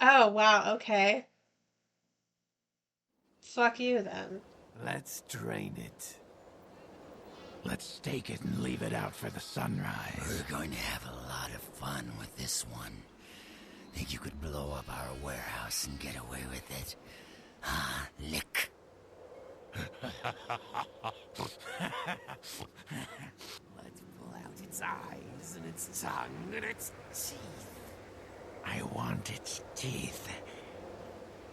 Oh, wow, okay. Fuck you, then. Let's drain it. Let's take it and leave it out for the sunrise. We're going to have a lot of fun with this one. Think you could blow up our warehouse and get away with it? Ah, lick. Let's pull out its eyes and its tongue and its teeth. I want its teeth.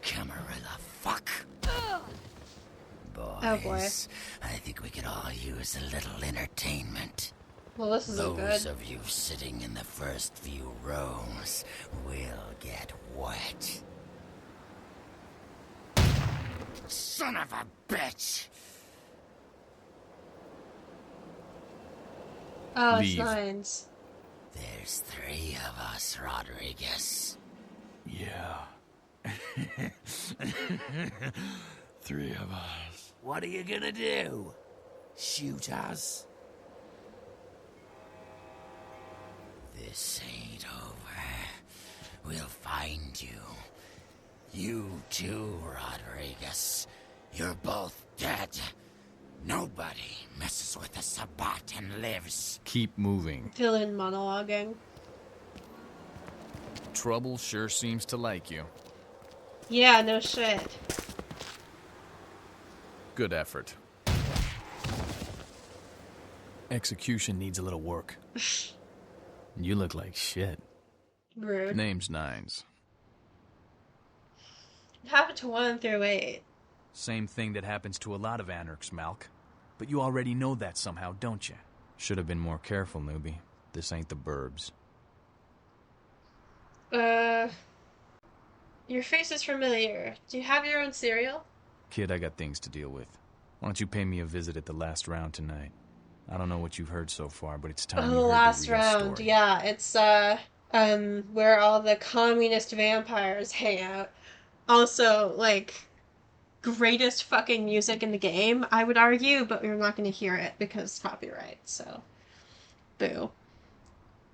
Camarilla, fuck. Boys, Oh boy. I think we could all use a little entertainment. Well, this isn't good. Those of you sitting in the first few rows will get wet. Son of a bitch! Oh, it's Leave. Nines. There's 3 of us, Rodriguez. Yeah. 3 of us. What are you gonna do? Shoot us? This ain't over. We'll find you. You too, Rodriguez. You're both dead. Nobody messes with a Sabbat and lives. Keep moving. Villain monologuing. Trouble sure seems to like you. Yeah, no shit. Good effort. Execution needs a little work. You look like shit. Rude. Name's Nines. It happened to 1 through 8. Same thing that happens to a lot of Anarchs, Malk. But you already know that somehow, don't you? Should have been more careful, newbie. This ain't the burbs. Your face is familiar. Do you have your own cereal? Kid, I got things to deal with. Why don't you pay me a visit at the last round tonight? I don't know what you've heard so far, but it's time Oh, you the heard last the real round. story. Yeah, it's, where all the communist vampires hang out. Also, like, greatest fucking music in the game, I would argue, but we're not going to hear it because copyright, so. Boo.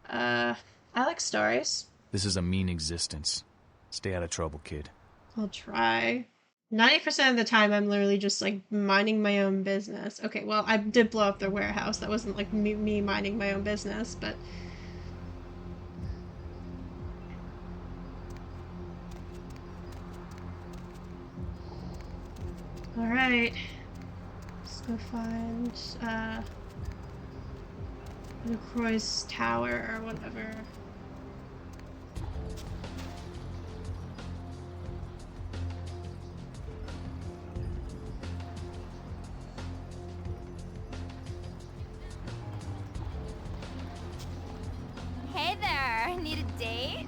I like stories. This is a mean existence. Stay out of trouble, kid. I'll try. 90% of the time, I'm literally just, like, minding my own business. Okay, well, I did blow up their warehouse. That wasn't, like, me minding my own business, but... Alright. Let's go find, Lacroix's tower or whatever. Hey there, need a date?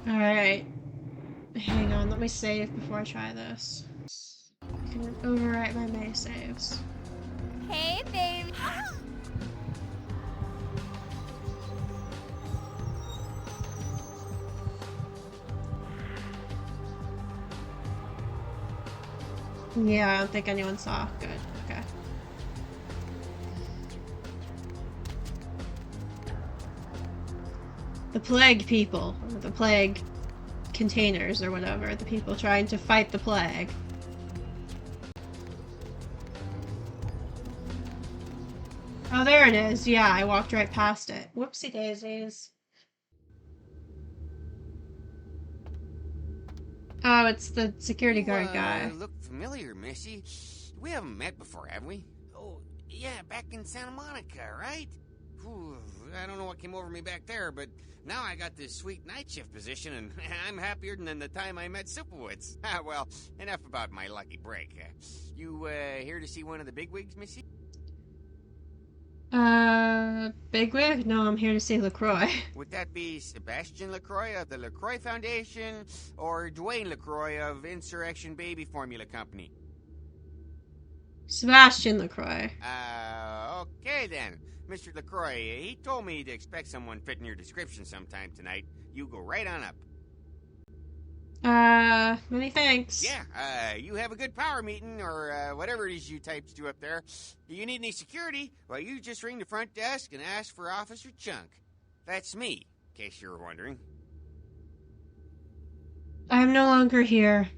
Alright. Hang on, let me save before I try this. I can overwrite my May saves. Hey, baby. Yeah, I don't think anyone saw. Good, okay. The plague people, or the plague containers or whatever, the people trying to fight the plague. Oh, there it is. Yeah, I walked right past it. Whoopsie daisies. Oh, it's the security guard guy. Look familiar, Missy. We haven't met before, have we? Oh, yeah, back in Santa Monica, right? Whew, I don't know what came over me back there, but now I got this sweet night shift position, and I'm happier than the time I met Supowitz. Well, enough about my lucky break. You here to see one of the bigwigs, Missy? Bigwig? No, I'm here to see Lacroix. Would that be Sebastian Lacroix of the Lacroix Foundation, or Dwayne Lacroix of Insurrection Baby Formula Company? Sebastian Lacroix. Okay then. Mr. Lacroix, he told me to expect someone fitting your description sometime tonight. You go right on up. Many thanks. Yeah, you have a good power meeting, or whatever it is you types do up there. Do you need any security? Well, you just ring the front desk and ask for Officer Chunk. That's me, in case you were wondering. I am no longer here.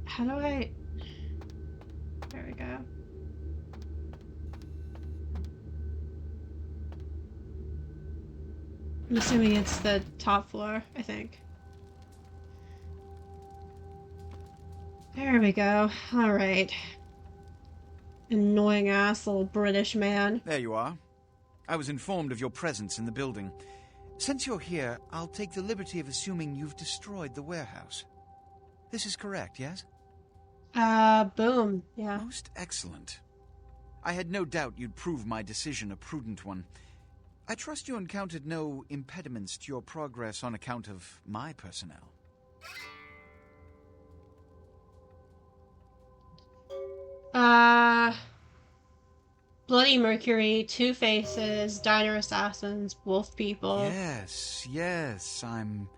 How do I... There we go. I'm assuming it's the top floor, I think. There we go. Alright. Annoying ass little British man. There you are. I was informed of your presence in the building. Since you're here, I'll take the liberty of assuming you've destroyed the warehouse. This is correct, yes? Boom. Yeah. Most excellent. I had no doubt you'd prove my decision a prudent one. I trust you encountered no impediments to your progress on account of my personnel. Bloody Mercury, Two Faces, Diner Assassins, Wolf People. Yes, I'm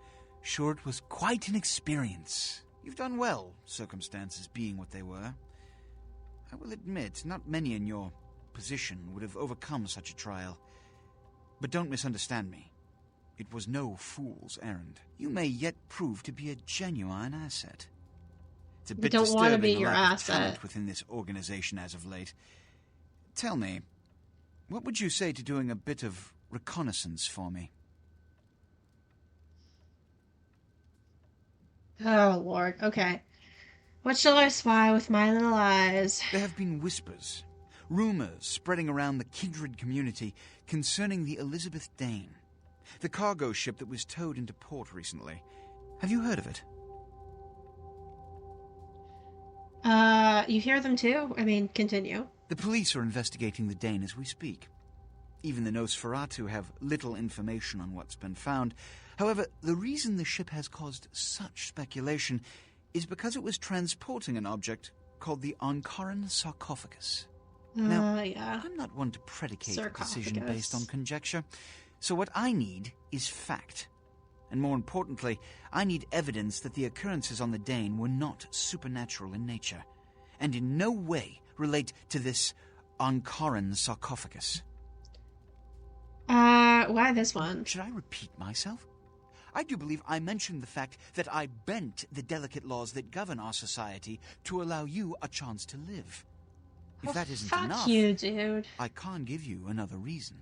sure it was quite an experience. You've done well, circumstances being what they were. I will admit, not many in your position would have overcome such a trial. But don't misunderstand me. It was no fool's errand. You may yet prove to be a genuine asset. It's a bit don't want to disturbing be the your lack of asset talent within this organization as of late. Tell me, what would you say to doing a bit of reconnaissance for me? Oh, Lord. Okay. What shall I spy with my little eyes? There have been whispers, rumors spreading around the kindred community concerning the Elizabeth Dane, the cargo ship that was towed into port recently. Have you heard of it? You hear them too? I mean, continue. The police are investigating the Dane as we speak. Even the Nosferatu have little information on what's been found. However, the reason the ship has caused such speculation is because it was transporting an object called the Ankaran sarcophagus. Now, yeah. I'm not one to predicate a decision based on conjecture, so what I need is fact. And more importantly, I need evidence that the occurrences on the Dane were not supernatural in nature, and in no way relate to this Ankaran sarcophagus. Why this one? Should I repeat myself? I do believe I mentioned the fact that I bent the delicate laws that govern our society to allow you a chance to live. If that isn't fuck enough, you, dude. I can't give you another reason.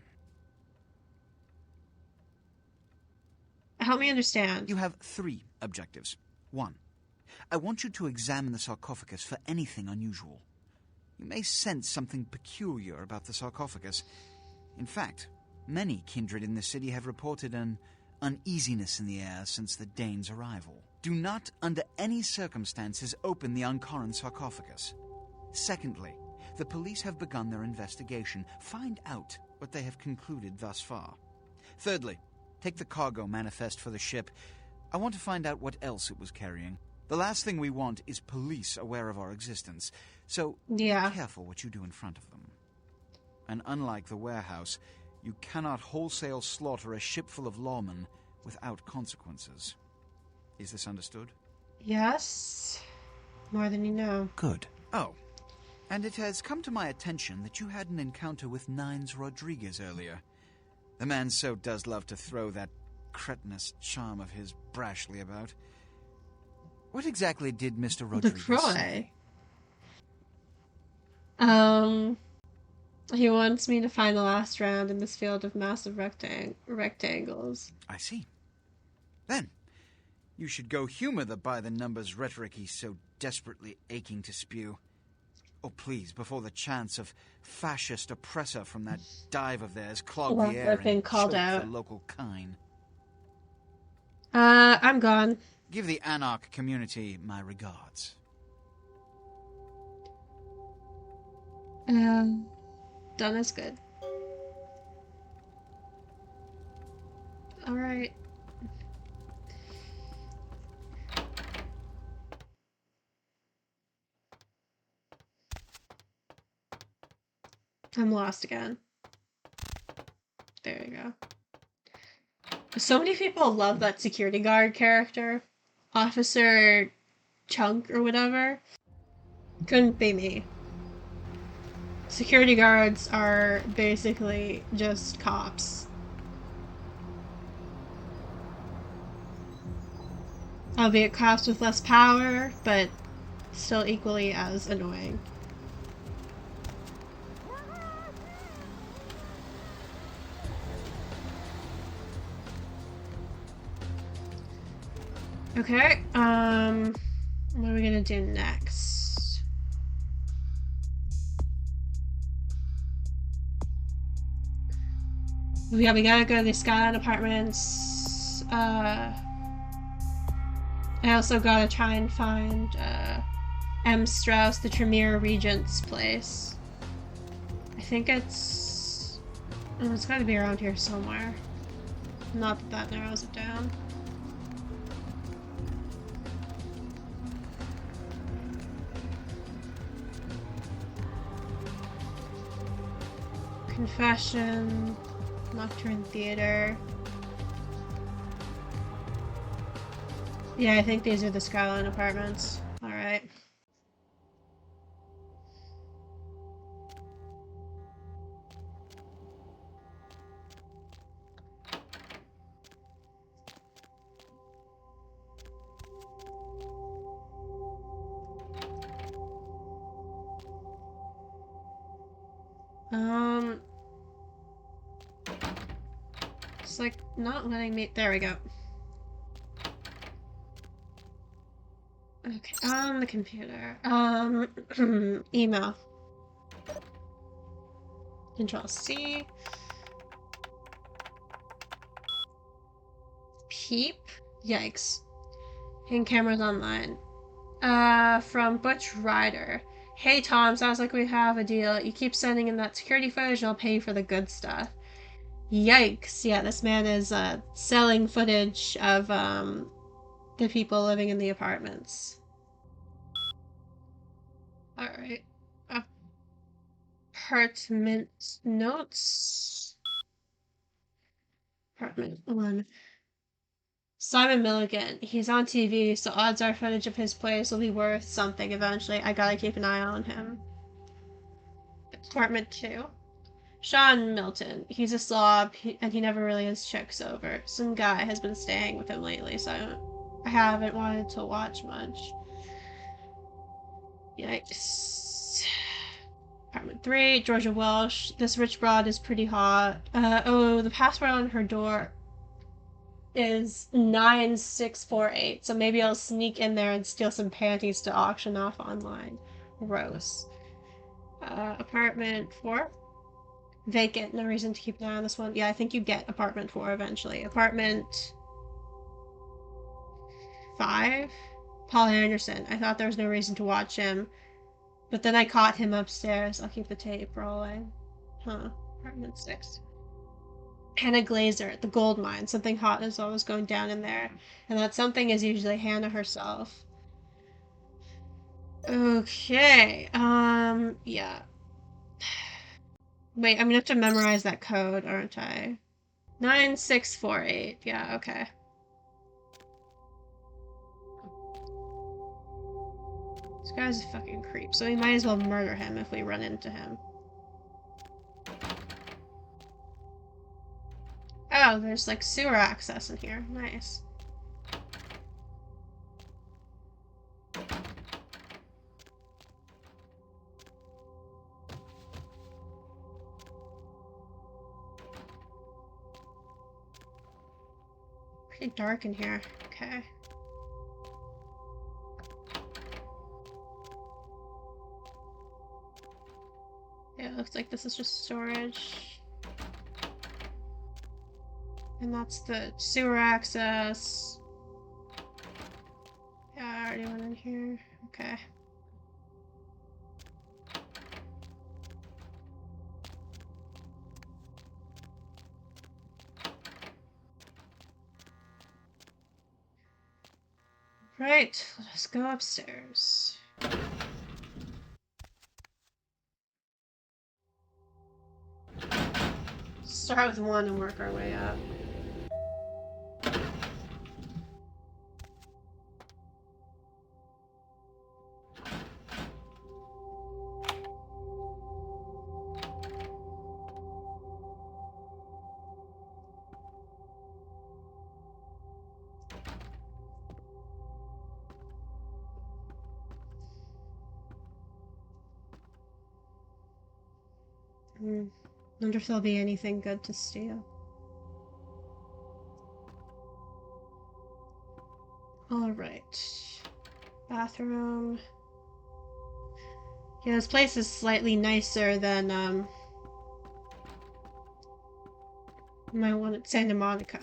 Help me understand. You have 3 objectives. 1. I want you to examine the sarcophagus for anything unusual. You may sense something peculiar about the sarcophagus. In fact, many kindred in the city have reported an uneasiness in the air since the Dane's arrival. Do not, under any circumstances, open the Ankaran sarcophagus. Secondly, the police have begun their investigation. Find out what they have concluded thus far. Thirdly, take the cargo manifest for the ship. I want to find out what else it was carrying. The last thing we want is police aware of our existence, so be careful what you do in front of them. And unlike the warehouse, you cannot wholesale slaughter a ship full of lawmen without consequences. Is this understood? Yes. More than you know. Good. Oh, and it has come to my attention that you had an encounter with Nines Rodriguez earlier. The man so does love to throw that cretinous charm of his brashly about. What exactly did Mr. Rodriguez say? He wants me to find the last round in this field of massive rectangles. I see. Then, you should go humor the by-the-numbers rhetoric he's so desperately aching to spew. Oh, please, before the chance of fascist oppressor from that dive of theirs clog the air and choke the local kine. I'm gone. Give the Anarch community my regards. Done is good. Alright. I'm lost again. There you go. So many people love that security guard character. Officer Chunk or whatever. Couldn't be me. security guards are basically just cops. Albeit cops with less power, but still equally as annoying. Okay, what are we gonna do next? Yeah, we gotta go to the Skyline Apartments. I also gotta try and find, M. Strauss, the Tremere Regent's place. I think it's... Oh, it's gotta be around here somewhere. Not that that narrows it down. Confession, Nocturne Theater. Yeah, I think these are the Skyline Apartments. Alright. It's like not letting me. There we go. Okay, on the computer. Email. Control C. Peep. Yikes. Hidden cameras online. From Butch Ryder. Hey Tom, sounds like we have a deal. You keep sending in that security footage and I'll pay you for the good stuff. Yikes. Yeah, this man is selling footage of the people living in the apartments. Alright. Apartment notes. Apartment 1. Simon Milligan. He's on TV, so odds are footage of his place will be worth something eventually. I gotta keep an eye on him. Apartment 2. Sean Milton. He's a slob, and he never really has chicks over. Some guy has been staying with him lately, so I haven't wanted to watch much. Yikes. Apartment 3. Georgia Welsh. This rich broad is pretty hot. Oh, the password on her door is 9648, so maybe I'll sneak in there and steal some panties to auction off online. Gross. Apartment 4. Vacant. No reason to keep an eye on this one. Yeah, I think you get apartment 4 eventually. Apartment 5. Paul Anderson. I thought there was no reason to watch him, but then I caught him upstairs. I'll keep the tape rolling. Huh. Apartment 6. Hannah Glazer, the gold mine. Something hot is always going down in there. And that something is usually Hannah herself. Okay. Yeah. Wait, I'm gonna have to memorize that code, aren't I? 9648. Yeah, okay. This guy's a fucking creep, so we might as well murder him if we run into him. Oh, there's like sewer access in here. Nice. Pretty dark in here. Okay. Yeah, it looks like this is just storage. And that's the sewer access. Yeah, I already went in here. Okay. Right, let us go upstairs. Start with 1 and work our way up. Wonder if there'll be anything good to steal. Alright. Bathroom. Yeah, this place is slightly nicer than, my one at Santa Monica.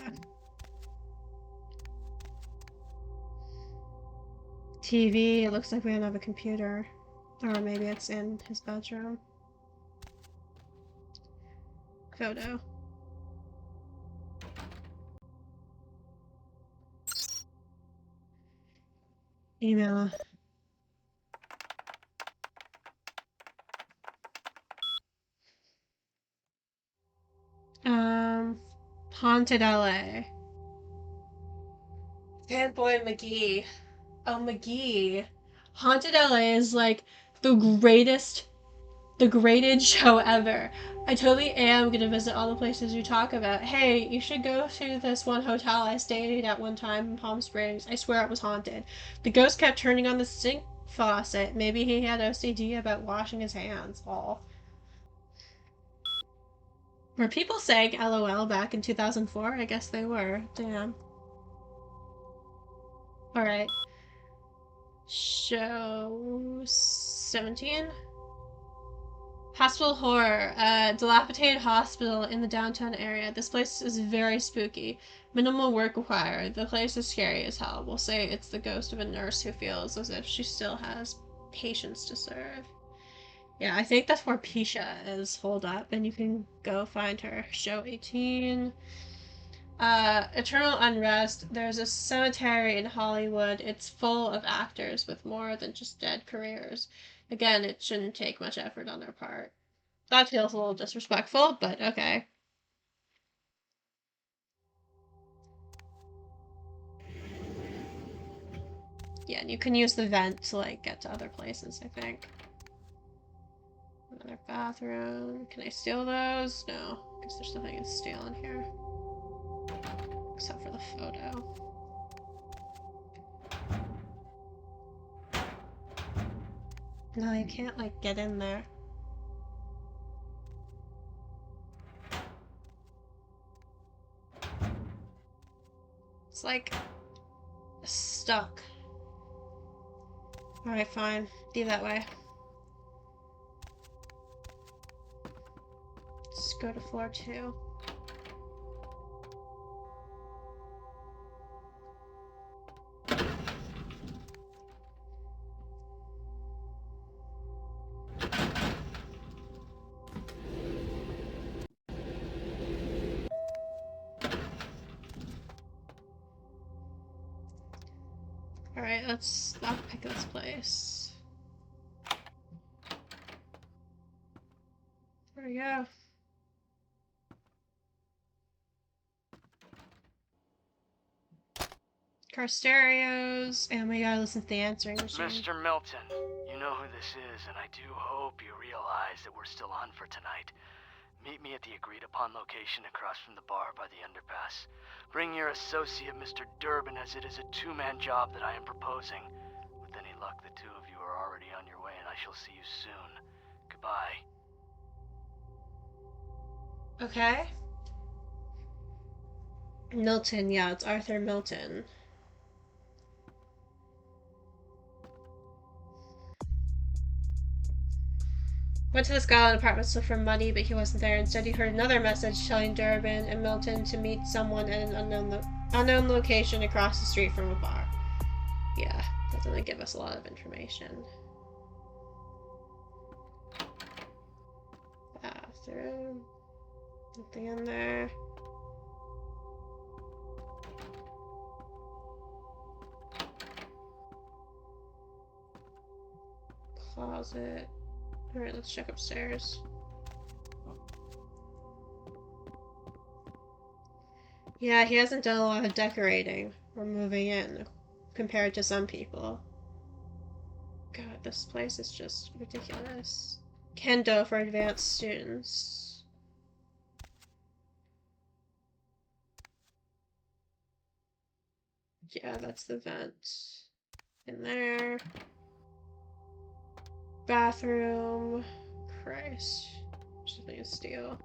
TV, it looks like we don't have a computer. Or maybe it's in his bedroom. Photo. Email. Haunted LA. Fanboy McGee. Oh, McGee. Haunted LA is like the greatest show ever. I totally am gonna visit all the places you talk about. Hey, you should go to this one hotel I stayed at one time in Palm Springs. I swear it was haunted. The ghost kept turning on the sink faucet. Maybe he had OCD about washing his hands. All. Were people saying LOL back in 2004? I guess they were. Damn. Alright. Show 17? Hospital horror. Dilapidated hospital in the downtown area. This place is very spooky. Minimal work required. The place is scary as hell. We'll say it's the ghost of a nurse who feels as if she still has patients to serve. Yeah, I think that's where Pisha is holed up, and you can go find her. Show 18. Eternal Unrest. There's a cemetery in Hollywood. It's full of actors with more than just dead careers. Again, it shouldn't take much effort on their part. That feels a little disrespectful, but okay. Yeah, and you can use the vent to, like, get to other places, I think. Another bathroom. Can I steal those? No. I guess there's nothing to steal in here. Except for the photo. No, you can't, like, get in there. It's, like, stuck. Alright, fine. Be that way. Let's go to floor 2. Alright, let's pick this place. There we go. Car stereos, and we gotta listen to the answering machine. Mr. Milton, you know who this is, and I do hope you realize that we're still on for tonight. Meet me at the agreed-upon location across from the bar by the underpass. Bring your associate, Mr. Durbin, as it is a two-man job that I am proposing. With any luck, the two of you are already on your way, and I shall see you soon. Goodbye. Okay. Milton, yeah, it's Arthur Milton. Went to the Skyline apartments to look for money, but he wasn't there. Instead, he heard another message telling Durbin and Milton to meet someone at an unknown location across the street from a bar. Yeah, that doesn't give us a lot of information. Bathroom. Nothing in there. Closet. Alright, let's check upstairs. Yeah, he hasn't done a lot of decorating or moving in compared to some people. God, this place is just ridiculous. Kendo for advanced students. Yeah, that's the vent. In there. Bathroom. Christ. Something to steal.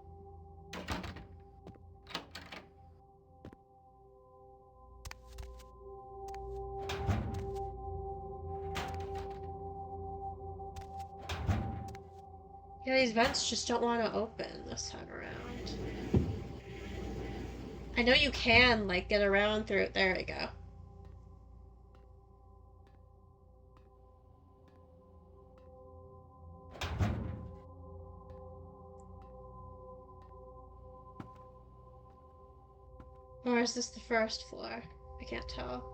Yeah, these vents just don't want to open this time around. I know you can, like, get around through it. There we go. Or is this the first floor? I can't tell.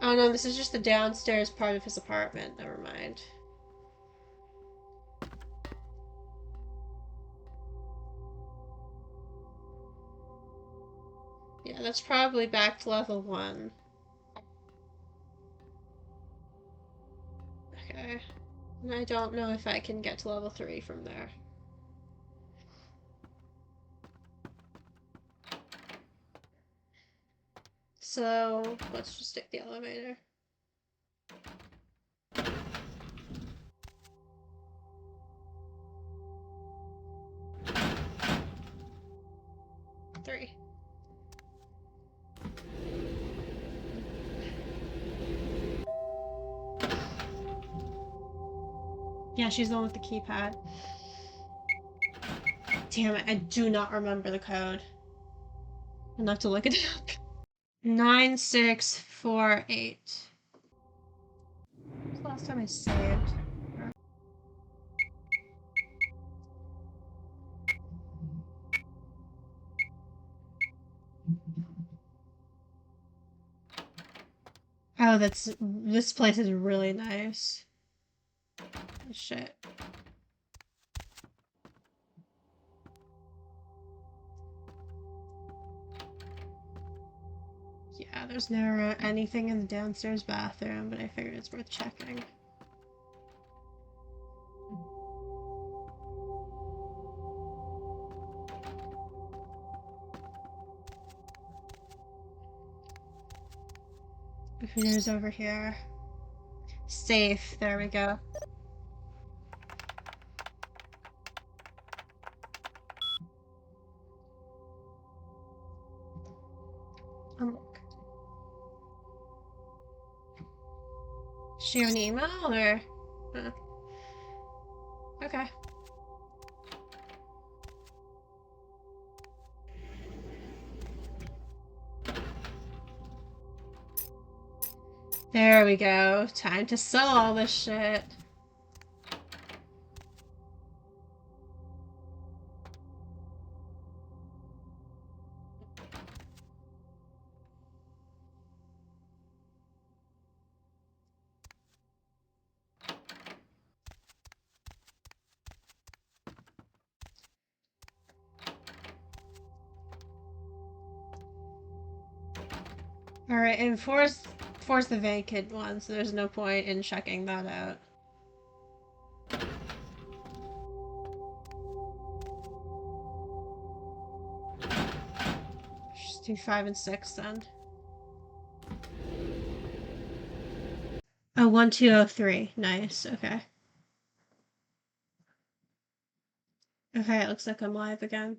Oh no, this is just the downstairs part of his apartment. Never mind. Yeah, that's probably back to level 1. Okay. And I don't know if I can get to level 3 from there. So, let's just take the elevator. Three. Yeah, she's the one with the keypad. Damn it, I do not remember the code. I'll have to look it up. 9648. When's the last time I saved? Oh, this place is really nice. Shit. Yeah, there's never anything in the downstairs bathroom, but I figured it's worth checking. Who's over here? Safe, there we go. Look. Is she an email or? Okay. There we go. Time to sell all this shit. Alright, and four's the vacant one, so there's no point in checking that out. Just do 5 and 6 then. Oh, 1203. Nice, okay. Okay, it looks like I'm live again.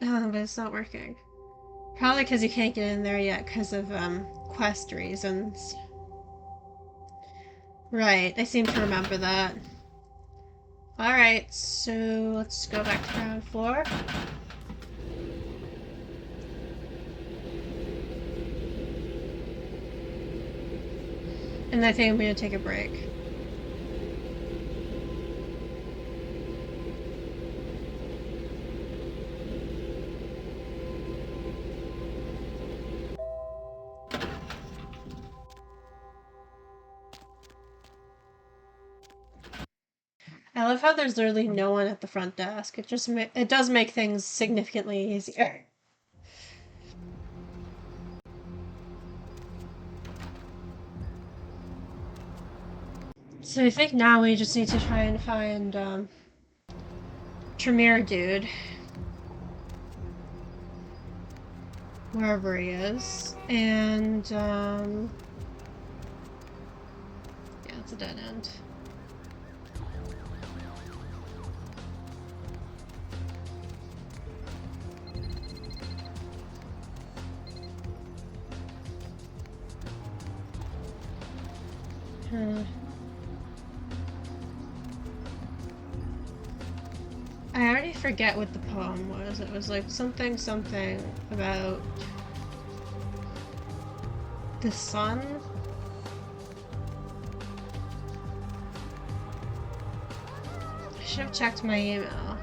Oh, but it's not working. Probably because you can't get in there yet because of, quest reasons. Right, I seem to remember that. Alright, so let's go back to ground floor. And I think I'm gonna take a break. I love how there's literally no one at the front desk. It does make things significantly easier. So I think now we just need to try and find Tremere dude. wherever he is. And, yeah, it's a dead end. I already forget what the poem was. It was like something about the sun. I should have checked my email.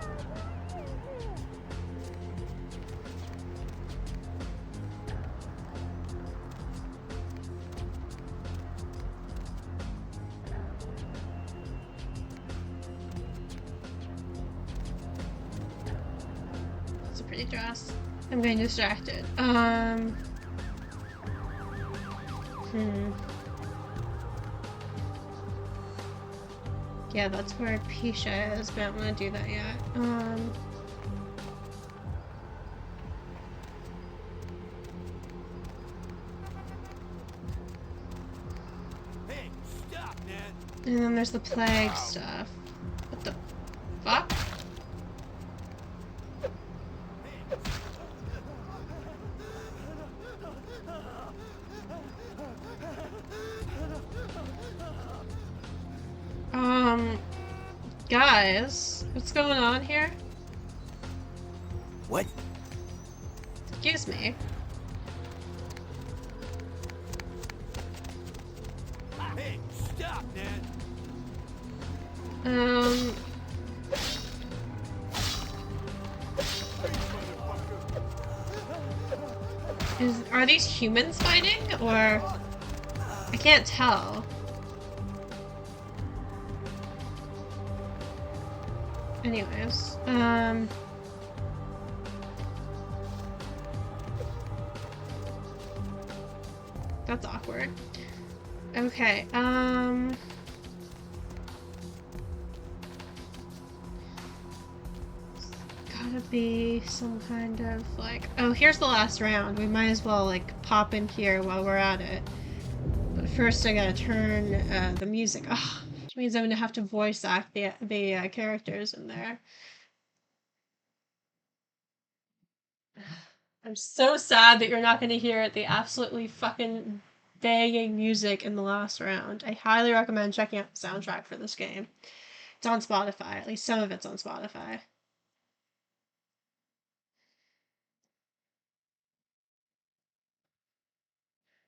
Dress. I'm getting distracted. Yeah, that's where Pisha is, but I'm gonna do that yet. Hey, stop, man. And then there's the plague stuff. What the fuck? Guys, what's going on here? What? Excuse me. Hey, stop, man. Are these humans fighting, or I can't tell. Anyways, that's awkward. Okay, gotta be some kind of like, oh, here's the last round. We might as well like pop in here while we're at it. But first I gotta turn the music off, which means I'm gonna have to voice act the characters in there. I'm so sad that you're not going to hear the absolutely fucking banging music in the last round. I highly recommend checking out the soundtrack for this game. It's on Spotify. At least some of it's on Spotify.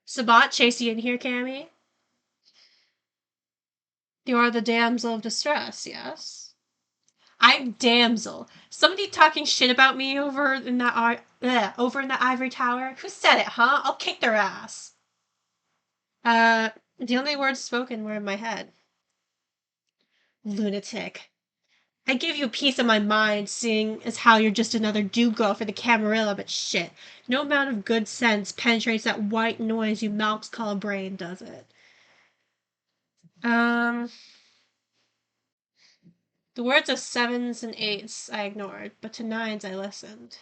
Sabat chase you in here, Cammy? You are the damsel of distress, yes? I'm damsel. Somebody talking shit about me over in that ivory tower? Who said it, huh? I'll kick their ass. The only words spoken were in my head. Lunatic. I give you a piece of my mind, seeing as how you're just another do-go for the Camarilla, but shit. No amount of good sense penetrates that white noise you Malks call a brain, does it? The words of 7s and 8s I ignored, but to 9s I listened.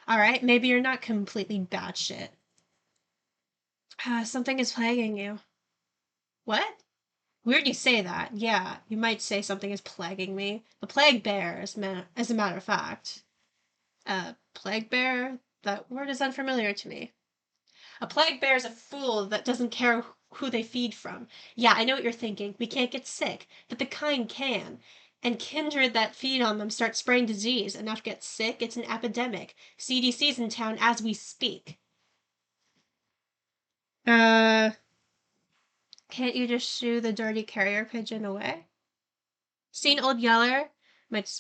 Alright, maybe you're not completely batshit. Something is plaguing you. What? Weird you say that. Yeah, you might say something is plaguing me. The plague bear, as a matter of fact. Plague bear? That word is unfamiliar to me. A plague bear is a fool that doesn't care who they feed from. Yeah, I know what you're thinking. We can't get sick, but the kind can. And kindred that feed on them start spreading disease. Enough to get sick, it's an epidemic. CDC's in town as we speak. Can't you just shoo the dirty carrier pigeon away? Seen Old Yeller?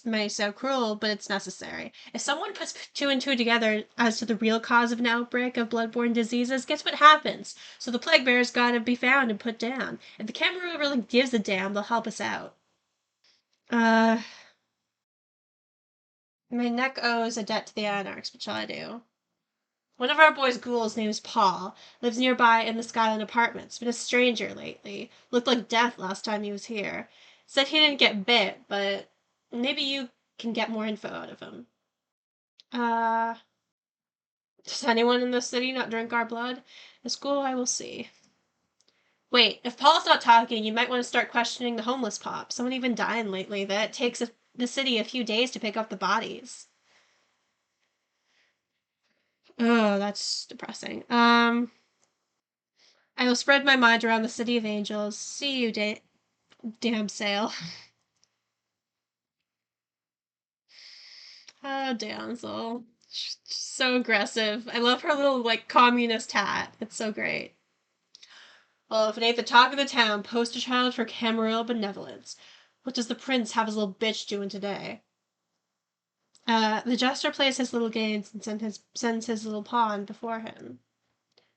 May sound cruel, but it's necessary. If someone puts 2 and 2 together as to the real cause of an outbreak of bloodborne diseases, guess what happens? So the plague bear's gotta be found and put down. If the Camarilla really gives a damn, they'll help us out. My neck owes a debt to the Anarchs. What shall I do? One of our boys' ghouls, named Paul, lives nearby in the Skyline Apartments. Been a stranger lately. Looked like death last time he was here. Said he didn't get bit, but maybe you can get more info out of him. Does anyone in this city not drink our blood? At school, I will see. Wait, if Paul's not talking, you might want to start questioning the homeless pop. Someone even dying lately. That takes the city a few days to pick up the bodies. Oh, that's depressing. I will spread my mind around the city of angels. See you, damn sail. Oh, damsel. She's so aggressive. I love her little, like, communist hat. It's so great. Well, if it ain't the talk of the town, poster child for Camarilla benevolence. What does the prince have his little bitch doing today? The jester plays his little games and sends his little pawn before him.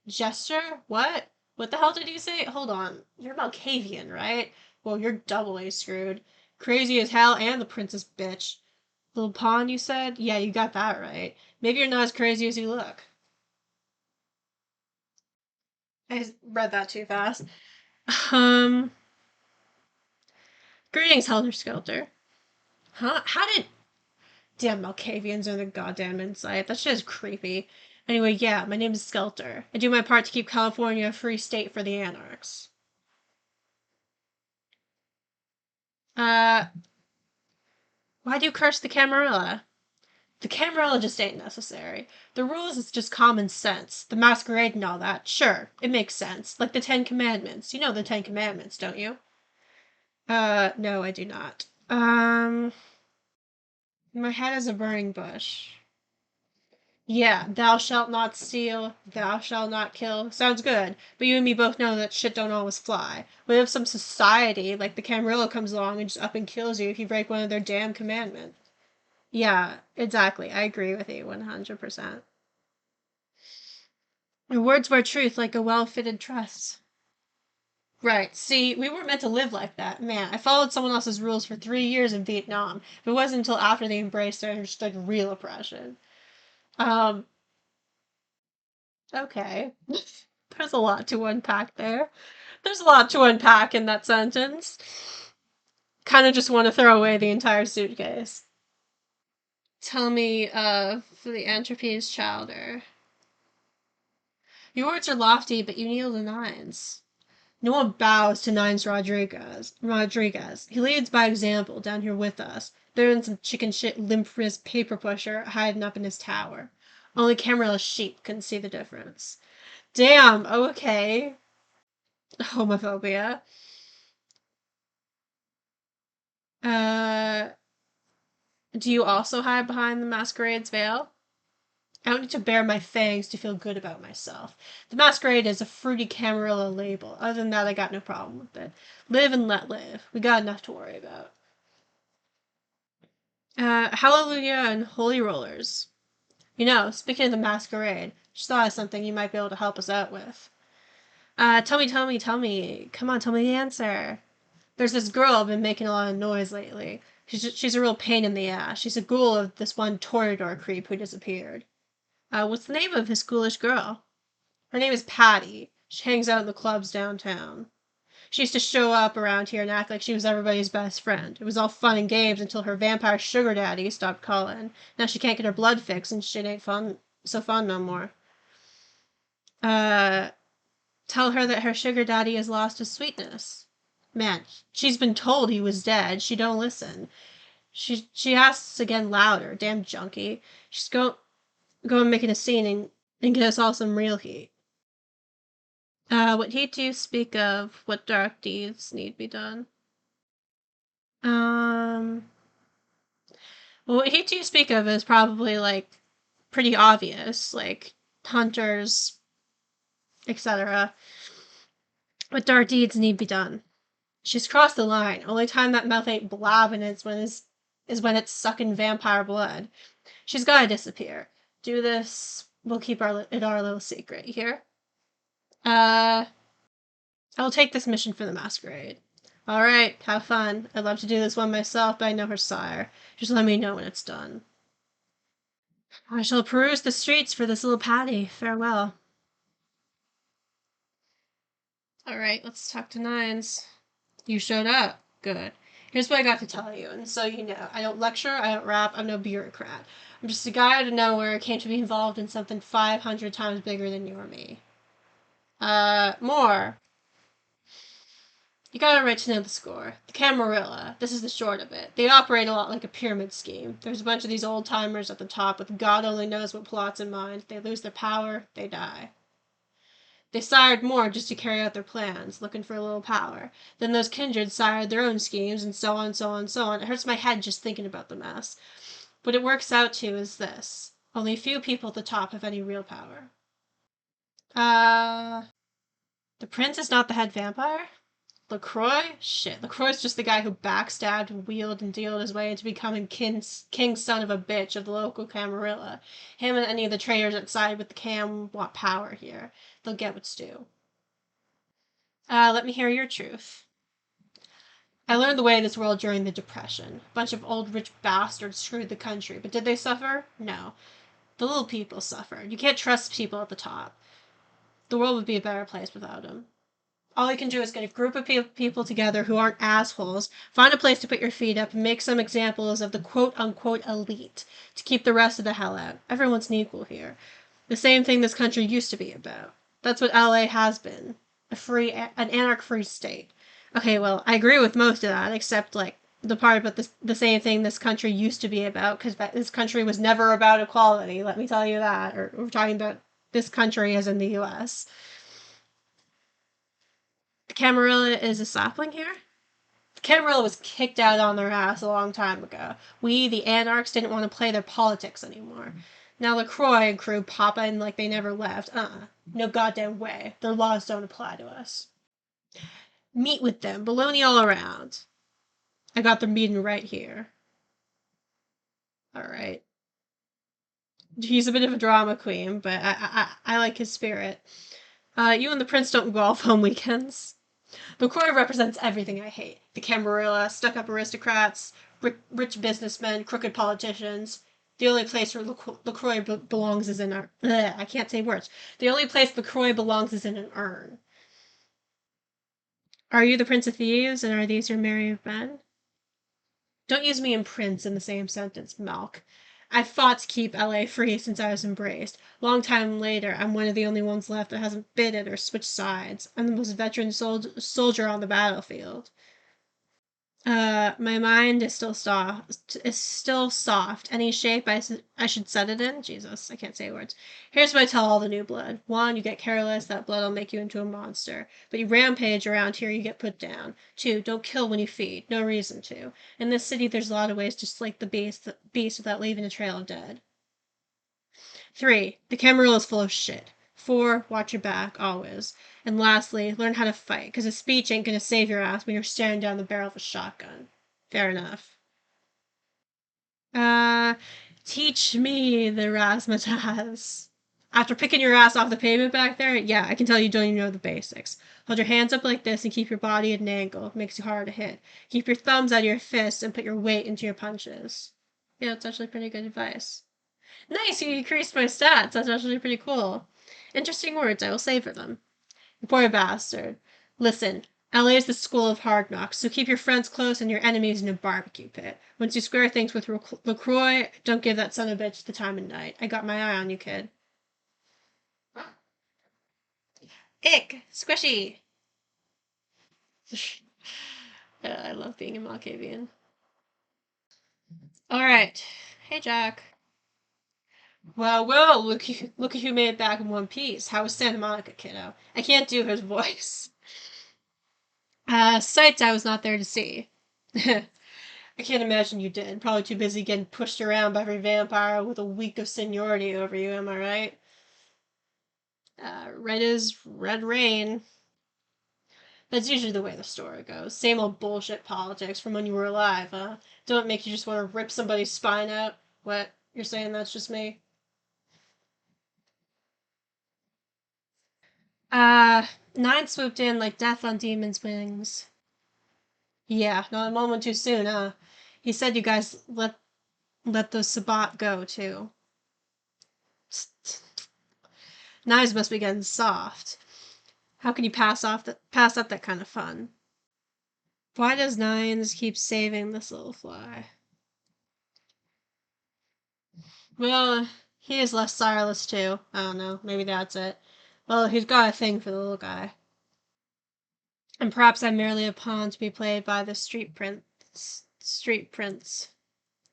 Jester? What? What the hell did you say? Hold on. You're Malkavian, right? Well, you're doubly screwed. Crazy as hell and the princess bitch. Little pawn, you said? Yeah, you got that right. Maybe you're not as crazy as you look. I read that too fast. Um, Greetings, Helter Skelter. Huh? How did... Damn, Malkavians are the goddamn insight. That shit is creepy. Anyway, yeah, my name is Skelter. I do my part to keep California a free state for the Anarchs. Why do you curse the Camarilla? The Camarilla just ain't necessary. The rules is just common sense. The Masquerade and all that. Sure, it makes sense. Like the Ten Commandments. You know the Ten Commandments, don't you? No, I do not. My head is a burning bush. Yeah, thou shalt not steal, thou shalt not kill. Sounds good, but you and me both know that shit don't always fly. What if some society, like the Camarilla, comes along and just up and kills you if you break one of their damn commandments? Yeah, exactly. I agree with you 100%. Your words were truth like a well-fitted trust. Right. See, we weren't meant to live like that. Man, I followed someone else's rules for 3 years in Vietnam. It wasn't until after they embraced it I understood real oppression. Um, okay. There's a lot to unpack there. There's a lot to unpack in that sentence. Kind of just want to throw away the entire suitcase. Tell me, for the entropy's chowder. Your words are lofty, but you kneel to Nines. No one bows to Nines Rodriguez. He leads by example down here with us. There than some chicken shit limp wrist paper pusher hiding up in his tower. Only Camarilla's sheep couldn't see the difference. Damn, okay. Homophobia. Uh, do you also hide behind the Masquerade's veil? I don't need to bare my fangs to feel good about myself. The Masquerade is a fruity Camarilla label. Other than that, I got no problem with it. Live and let live. We got enough to worry about. Hallelujah and Holy Rollers. You know, speaking of the Masquerade, just thought of something you might be able to help us out with. Tell me. Come on, tell me the answer. There's this girl been making a lot of noise lately. She's a real pain in the ass. She's a ghoul of this one Toreador creep who disappeared. What's the name of his ghoulish girl? Her name is Patty. She hangs out in the clubs downtown. She used to show up around here and act like she was everybody's best friend. It was all fun and games until her vampire sugar daddy stopped calling. Now she can't get her blood fixed and shit ain't so fun no more. Tell her that her sugar daddy has lost his sweetness. Man, she's been told he was dead. She don't listen. She asks again louder. Damn junkie. She's go and making a scene and get us all some real heat. What heat do you speak of? What dark deeds need be done? Well, what heat do you speak of is probably, like, pretty obvious, like, hunters, etc. What dark deeds need be done? She's crossed the line. Only time that mouth ain't blabbing is when it's sucking vampire blood. She's gotta disappear. Do this. We'll keep our little secret here. I will take this mission for the Masquerade. Alright, have fun. I'd love to do this one myself, but I know her sire. Just let me know when it's done. I shall peruse the streets for this little Patty. Farewell. Alright, let's talk to Nines. You showed up. Good. Here's what I got to tell you, and so you know, I don't lecture, I don't rap, I'm no bureaucrat. I'm just a guy out of nowhere came to be involved in something 500 times bigger than you or me. More. You got it right to know the score. The Camarilla, this is the short of it. They operate a lot like a pyramid scheme. There's a bunch of these old-timers at the top with God only knows what plots in mind. They lose their power, they die. They sired more just to carry out their plans, looking for a little power. Then those kindred sired their own schemes, and so on, so on, so on. It hurts my head just thinking about the mess. What it works out to is this. Only a few people at the top have any real power. The prince is not the head vampire? Lacroix? Shit, Lacroix's just the guy who backstabbed, wheeled, and dealed his way into becoming king's son of a bitch of the local Camarilla. Him and any of the traitors that side with the Cam want power here. They'll get what's due. Let me hear your truth. I learned the way of this world during the Depression. A bunch of old rich bastards screwed the country, but did they suffer? No. The little people suffered. You can't trust people at the top. The world would be a better place without them. All you can do is get a group of people together who aren't assholes, find a place to put your feet up, and make some examples of the quote-unquote elite to keep the rest of the hell out. Everyone's equal here. The same thing this country used to be about. That's what LA has been. An anarch-free state. Okay, well, I agree with most of that, except, like, the part about the same thing this country used to be about, because this country was never about equality, let me tell you that. Or we're talking about this country as in the US. The Camarilla is a sapling here? The Camarilla was kicked out on their ass a long time ago. We, the Anarchs, didn't want to play their politics anymore. Now Lacroix and crew pop in like they never left. No goddamn way. Their laws don't apply to us. Meet with them. Baloney all around. I got their meeting right here. Alright. He's a bit of a drama queen, but I like his spirit. You and the prince don't go off on weekends. LaCroix represents everything I hate. The Camarilla, stuck-up aristocrats, rich businessmen, crooked politicians. The only place where LaCroix belongs is in our... I can't say words. The only place LaCroix belongs is in an urn. Are you the Prince of Thieves, and are these your merry men? Don't use me and Prince in the same sentence, Malk. I've fought to keep LA free since I was embraced. Long time later, I'm one of the only ones left that hasn't bidded or switched sides. I'm the most veteran soldier on the battlefield. My mind is still soft. Any shape I should set it in? Jesus, I can't say words. Here's what I tell all the new blood. 1, you get careless, that blood will make you into a monster. But you rampage around here, you get put down. 2, don't kill when you feed. No reason to. In this city, there's a lot of ways to slake the beast without leaving a trail of dead. 3, the Camarilla is full of shit. 4, watch your back, always. And lastly, learn how to fight, because a speech ain't gonna save your ass when you're staring down the barrel of a shotgun. Fair enough. Teach me the razzmatazz. After picking your ass off the pavement back there, yeah, I can tell you don't even know the basics. Hold your hands up like this and keep your body at an angle. It makes you harder to hit. Keep your thumbs out of your fists and put your weight into your punches. Yeah, that's actually pretty good advice. Nice, you increased my stats. That's actually pretty cool. Interesting words, I will savor them. Poor bastard. Listen, LA is the school of hard knocks, so keep your friends close and your enemies in a barbecue pit. Once you square things with LaCroix, don't give that son of a bitch the time of night. I got my eye on you, kid. Ick! Squishy! I love being a Malkavian. Alright. Hey, Jack. Well, look who made it back in one piece. How was Santa Monica, kiddo? I can't do his voice. Sights I was not there to see. I can't imagine you did. Probably too busy getting pushed around by every vampire with a week of seniority over you, am I right? Red is red rain. That's usually the way the story goes. Same old bullshit politics from when you were alive, huh? Don't make you just want to rip somebody's spine out? What? You're saying that's just me? 9 swooped in like death on demon's wings. Yeah, not a moment too soon, huh? He said you guys let those Sabat go, too. Knives must be getting soft. How can you pass up that kind of fun? Why does Nines keep saving this little fly? Well, he is less sireless too. I don't know, maybe that's it. Well, he's got a thing for the little guy. And perhaps I'm merely a pawn to be played by the street prince. Street prince.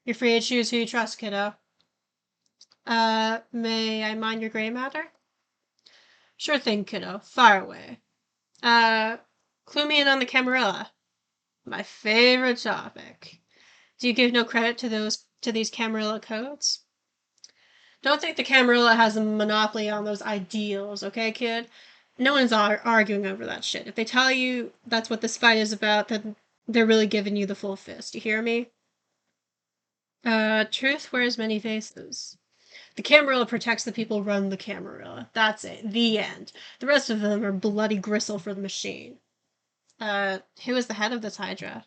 You're free to choose who you trust, kiddo. May I mind your gray matter? Sure thing, kiddo. Fire away. Clue me in on the Camarilla. My favorite topic. Do you give no credit to these Camarilla codes? Don't think the Camarilla has a monopoly on those ideals, okay, kid? No one's arguing over that shit. If they tell you that's what this fight is about, then they're really giving you the full fist. You hear me? Truth wears many faces. The Camarilla protects the people who run the Camarilla. That's it. The end. The rest of them are bloody gristle for the machine. Who is the head of this Hydra?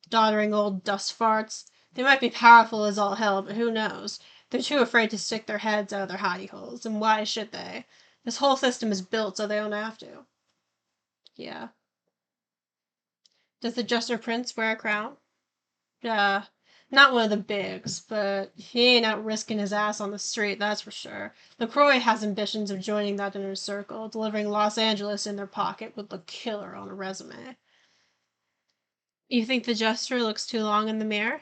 Doddering old dust farts. They might be powerful as all hell, but who knows? They're too afraid to stick their heads out of their hidey holes, and why should they? This whole system is built so they don't have to. Yeah. Does the Jester Prince wear a crown? Not one of the bigs, but he ain't out risking his ass on the street, that's for sure. Lacroix has ambitions of joining that inner circle. Delivering Los Angeles in their pocket would look killer on a resume. You think the Jester looks too long in the mirror?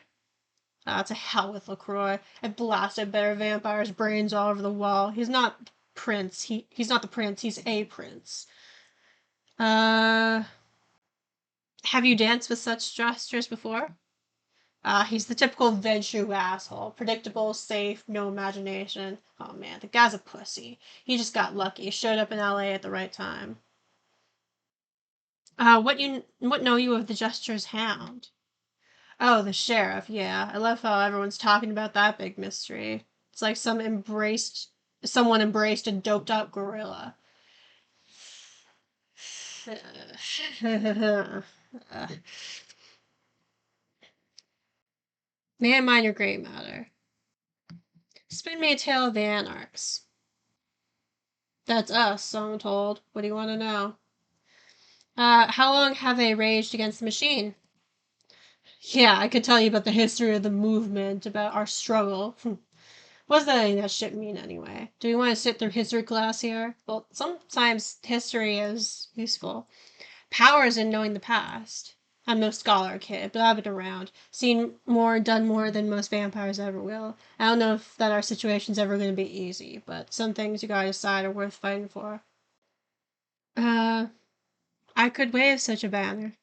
To hell with Lacroix. I blasted better vampires' brains all over the wall. He's not Prince. He's not the prince. He's a prince. Have you danced with such jesters before? He's the typical Ventrue asshole. Predictable, safe, no imagination. Oh man, the guy's a pussy. He just got lucky. Showed up in LA at the right time. What know you of the Jester's hound? Oh, the sheriff, yeah. I love how everyone's talking about that big mystery. It's like someone embraced a doped up gorilla. May I mind your gray matter? Spin me a tale of the Anarchs. That's us, so I'm told. What do you want to know? How long have they raged against the machine? Yeah, I could tell you about the history of the movement, about our struggle. What does that shit mean anyway? Do we want to sit through history class here? Well, sometimes history is useful. Power is in knowing the past. I'm no scholar, kid, but I've been around. Seen more, done more than most vampires ever will. I don't know if that our situation's ever going to be easy, but some things you gotta decide are worth fighting for. I could wave such a banner.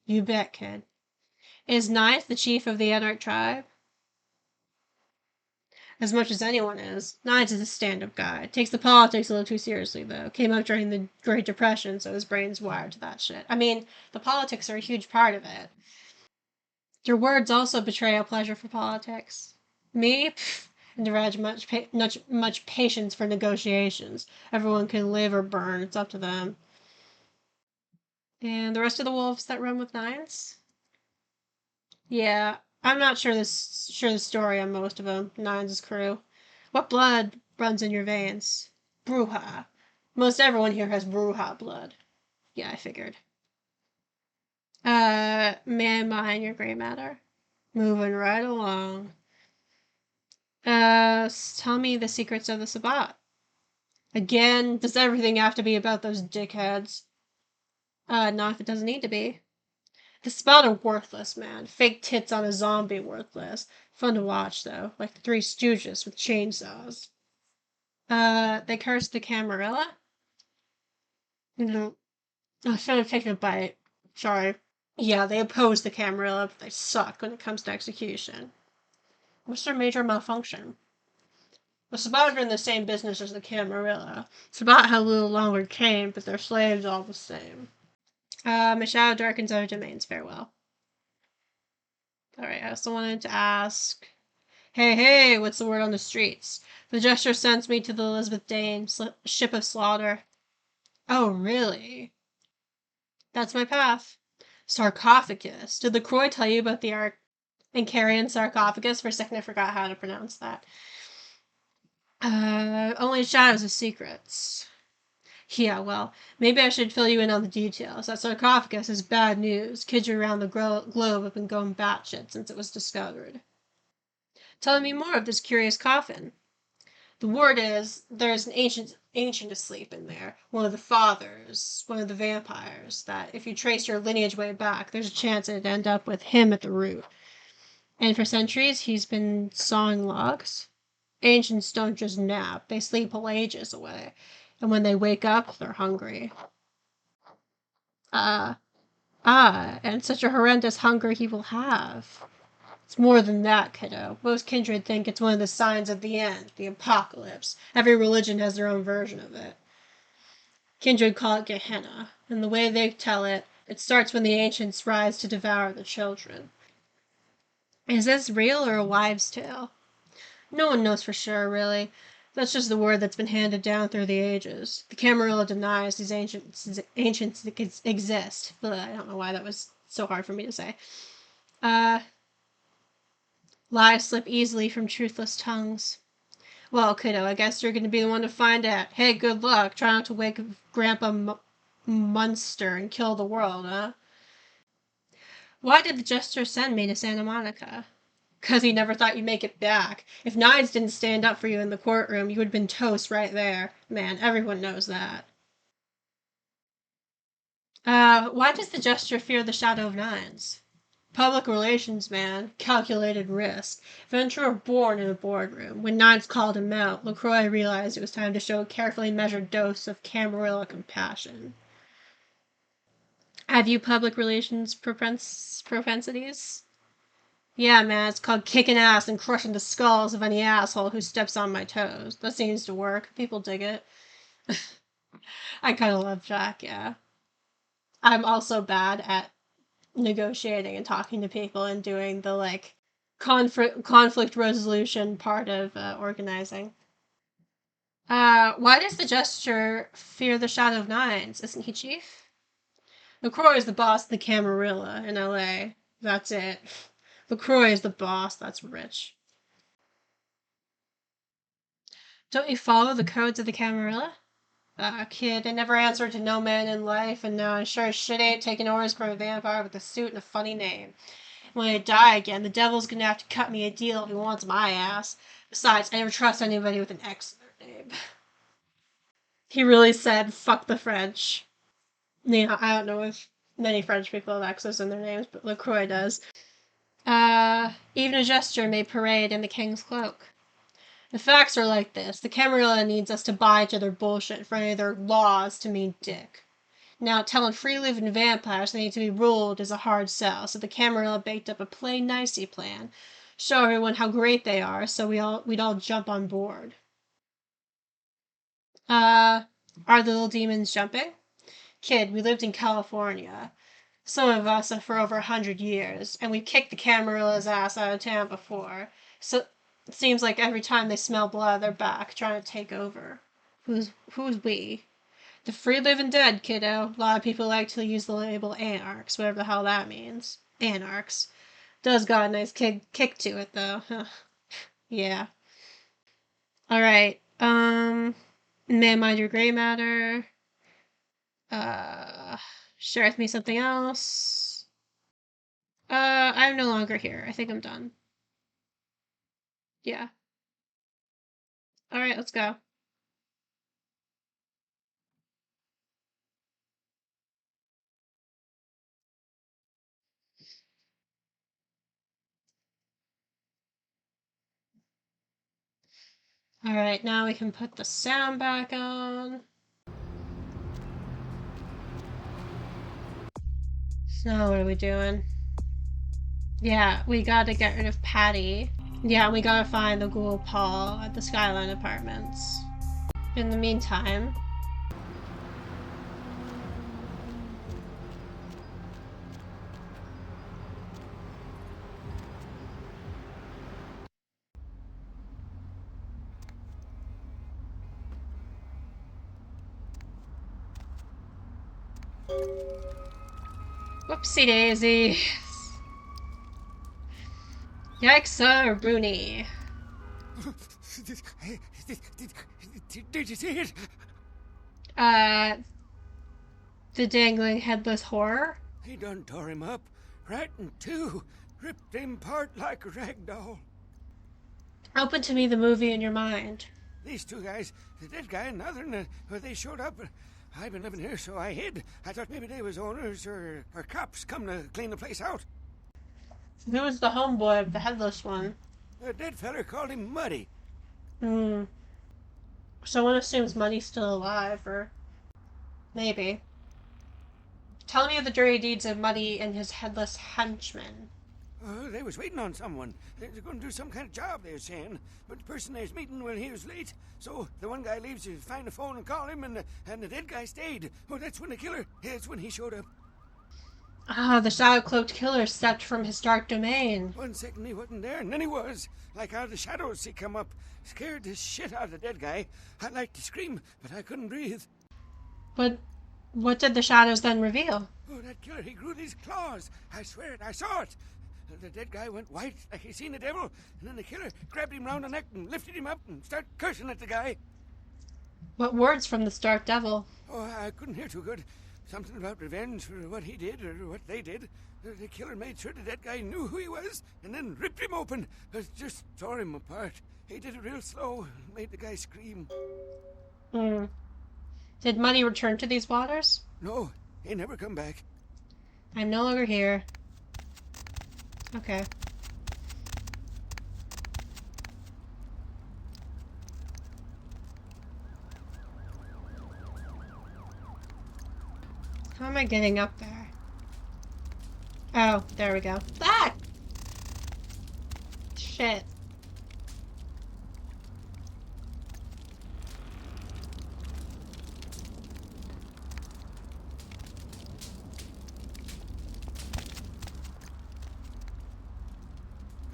You bet, kid. Is Ninth the chief of the Anarch tribe? As much as anyone is. Ninth is a stand-up guy. Takes the politics a little too seriously, though. Came up during the Great Depression, so his brain's wired to that shit. I mean, the politics are a huge part of it. Your words also betray a pleasure for politics. Me? Pfft. And derived much patience for negotiations. Everyone can live or burn. It's up to them. And the rest of the wolves that run with Nines? Yeah, I'm not sure the story on most of them. Nines' crew. What blood runs in your veins? Bruja. Most everyone here has Bruja blood. Yeah, I figured. May I mind your gray matter? Moving right along. Tell me the secrets of the Sabbat. Again, does everything have to be about those dickheads? Not if it doesn't need to be. The Sabbat are worthless, man. Fake tits on a zombie worthless. Fun to watch, though. Like the Three Stooges with chainsaws. They cursed the Camarilla? No. I should have taken a bite. Sorry. Yeah, they oppose the Camarilla, but they suck when it comes to execution. What's their major malfunction? The Sabbat are in the same business as the Camarilla. Sabbat had a little longer chain, but their slaves all the same. My shadow darkens our domains. Farewell. Alright, I also wanted to ask... Hey, what's the word on the streets? The Jester sends me to the Elizabeth Dane, ship of slaughter. Oh, really? That's my path. Sarcophagus. Did Lacroix tell you about the Ancarian sarcophagus? For a second I forgot how to pronounce that. Only shadows of secrets. Yeah, well, maybe I should fill you in on the details. That sarcophagus is bad news. Kids around the globe have been going batshit since it was discovered. Tell me more of this curious coffin. The word is there's an ancient asleep in there. One of the fathers, one of the vampires, that if you trace your lineage way back, there's a chance it'd end up with him at the root. And for centuries, he's been sawing logs. Ancients don't just nap, they sleep whole ages away. And when they wake up, they're hungry. And such a horrendous hunger he will have. It's more than that, kiddo. Most kindred think it's one of the signs of the end, the apocalypse. Every religion has their own version of it. Kindred call it Gehenna, and the way they tell it, it starts when the ancients rise to devour the children. Is this real or a wives' tale? No one knows for sure, really. That's just the word that's been handed down through the ages. The Camarilla denies these ancients exist. But I don't know why that was so hard for me to say. Lies slip easily from truthless tongues. Well, kiddo, I guess you're going to be the one to find out. Hey, good luck. Try not to wake Grandpa Munster and kill the world, huh? Why did the jester send me to Santa Monica? 'Cause he never thought you'd make it back. If Nines didn't stand up for you in the courtroom, you would have been toast right there. Man, everyone knows that. Why does the jester fear the shadow of Nines? Public relations, man. Calculated risk. Ventura born in a boardroom. When Nines called him out, Lacroix realized it was time to show a carefully measured dose of Camarilla compassion. Have you public relations propensities? Yeah, man, it's called kicking ass and crushing the skulls of any asshole who steps on my toes. That seems to work. People dig it. I kind of love Jack, yeah. I'm also bad at negotiating and talking to people and doing the, like, conflict resolution part of organizing. Why does the Jester fear the Shadow of Nines? Isn't he chief? LaCroix is the boss of the Camarilla in LA. That's it. LaCroix is the boss. That's rich. Don't you follow the codes of the Camarilla? Kid, I never answered to no man in life, and now I sure as shit ain't taking orders from a vampire with a suit and a funny name. When I die again, the devil's gonna have to cut me a deal if he wants my ass. Besides, I never trust anybody with an X in their name. He really said, fuck the French. You know, I don't know if many French people have X's in their names, but LaCroix does. Even a jester may parade in the king's cloak. The facts are like this. The Camarilla needs us to buy into their bullshit for any of their laws to mean dick. Now, telling free-living vampires they need to be ruled is a hard sell, so the Camarilla baked up a plain nicey plan. Show everyone how great they are, so we'd all jump on board. Are the little demons jumping? Kid, we lived in California. Some of us for over 100 years, and we've kicked the Camarilla's ass out of town before. So it seems like every time they smell blood, they're back, trying to take over. Who's we? The free living dead, kiddo. A lot of people like to use the label Anarchs, whatever the hell that means. Anarchs. Does got a nice kick to it, though. Yeah. Alright, may I mind your gray matter? Share with me something else. I'm no longer here. I think I'm done. Yeah. Alright, let's go. Alright, now we can put the sound back on. So, what are we doing? Yeah, we gotta get rid of Patty. Yeah, we gotta find the ghoul Paul at the Skyline Apartments. In the meantime... Whoopsie daisy. Yikes, Rooney. Did you see it? Uh, the dangling headless horror? He done tore him up, right in two, ripped him apart like a rag doll. Open to me the movie in your mind. These two guys, the dead guy and the other, they showed up. I've been living here, so I hid. I thought maybe they was owners or cops come to clean the place out. Who was the homeboy of the headless one? The dead feller called him Muddy. Someone assumes Muddy's still alive, or maybe. Tell me of the dirty deeds of Muddy and his headless henchmen. They was waiting on someone. They was going to do some kind of job, they were saying. But the person they was meeting, well, he was late. So the one guy leaves to find the phone and call him, and the dead guy stayed. Oh, that's when the killer, that's when he showed up. Ah, the shadow-cloaked killer stepped from his dark domain. 1 second he wasn't there, and then he was. Like out of the shadows he come up. Scared the shit out of the dead guy. I'd like to scream, but I couldn't breathe. But what did the shadows then reveal? Oh, that killer, he grew these claws. I swear it, I saw it. The dead guy went white like he seen the devil, and then the killer grabbed him round the neck and lifted him up and started cursing at the guy. What words from this dark devil? Oh, I couldn't hear too good. Something about revenge for what he did or what they did. The killer made sure the dead guy knew who he was and then ripped him open. Just tore him apart. He did it real slow and made the guy scream. Did Muddy return to these waters? No, he never come back. I'm no longer here. Okay. How am I getting up there? Oh, there we go. Ah! Shit.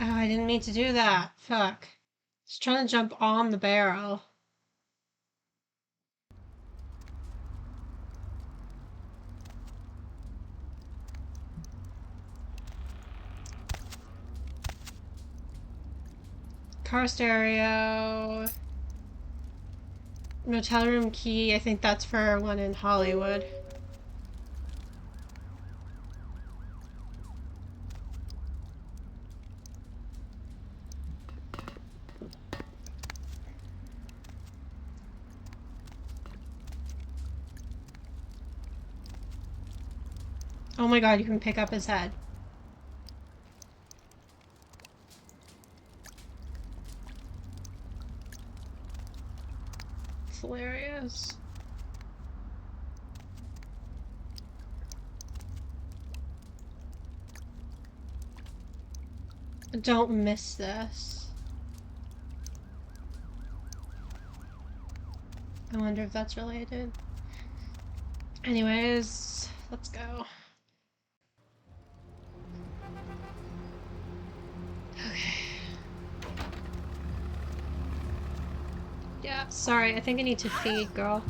Oh, I didn't mean to do that. Fuck. Just trying to jump on the barrel. Car stereo. Motel room key. I think that's for one in Hollywood. Oh my god, you can pick up his head. It's hilarious. Don't miss this. I wonder if that's related. Anyways, let's go. Yeah, sorry, I think I need to feed, girl.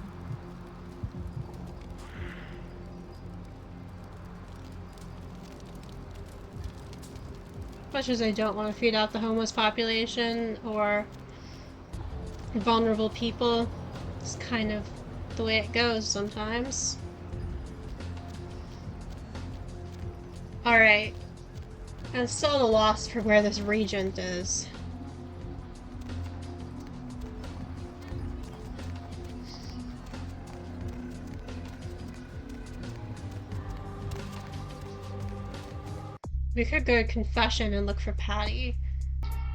Much as I don't want to feed out the homeless population or vulnerable people, it's kind of the way it goes sometimes. Alright. I'm still at a loss for where this regent is. We could go to confession and look for Patty.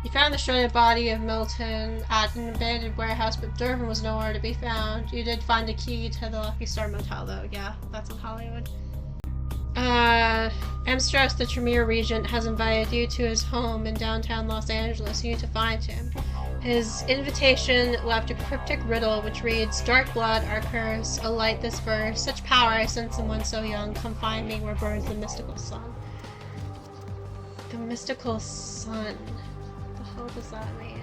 You found the shredded body of Milton at an abandoned warehouse, but Durvin was nowhere to be found. You did find a key to the Lucky Star Motel, though. Yeah, that's in Hollywood. M. Strauss, the Tremere Regent, has invited you to his home in downtown Los Angeles. You need to find him. His invitation left a cryptic riddle which reads, Dark blood, our curse, a light this verse. Such power I sent someone so young. Come find me where burns the mystical sun. The mystical sun. What the hell does that mean?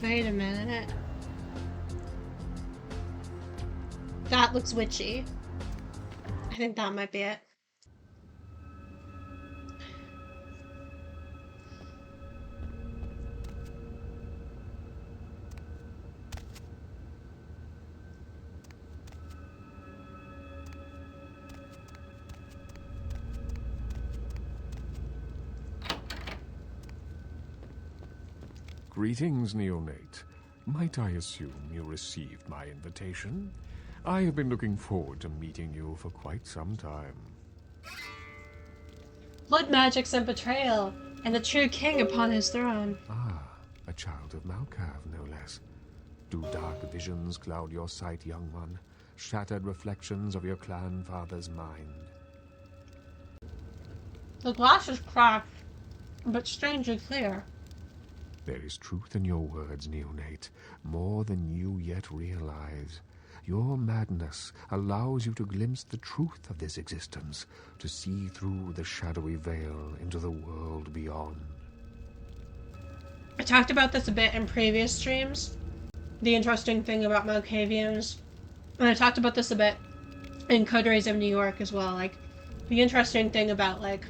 Wait a minute. That looks witchy. I think that might be it. Greetings, neonate. Might I assume you received my invitation? I have been looking forward to meeting you for quite some time. Blood magics and betrayal, and the true king upon his throne. Ah, a child of Malkav, no less. Do dark visions cloud your sight, young one? Shattered reflections of your clan father's mind? The glass is cracked, but strangely clear. There is truth in your words, neonate, more than you yet realize. Your madness allows you to glimpse the truth of this existence, to see through the shadowy veil into the world beyond. I talked about this a bit in previous streams, the interesting thing about Malkavians, and I talked about this a bit in Coteries of New York as well, like, the interesting thing about, like,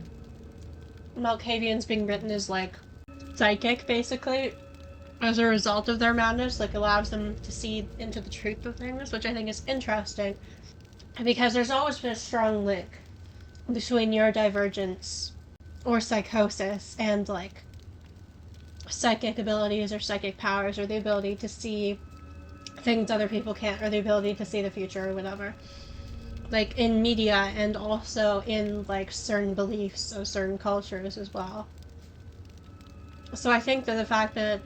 Malkavians being written as, like, psychic, basically, as a result of their madness, like, allows them to see into the truth of things, which I think is interesting, because there's always been a strong link between neurodivergence or psychosis and, like, psychic abilities or psychic powers, or the ability to see things other people can't, or the ability to see the future or whatever, like, in media and also in, like, certain beliefs of certain cultures as well. So I think that the fact that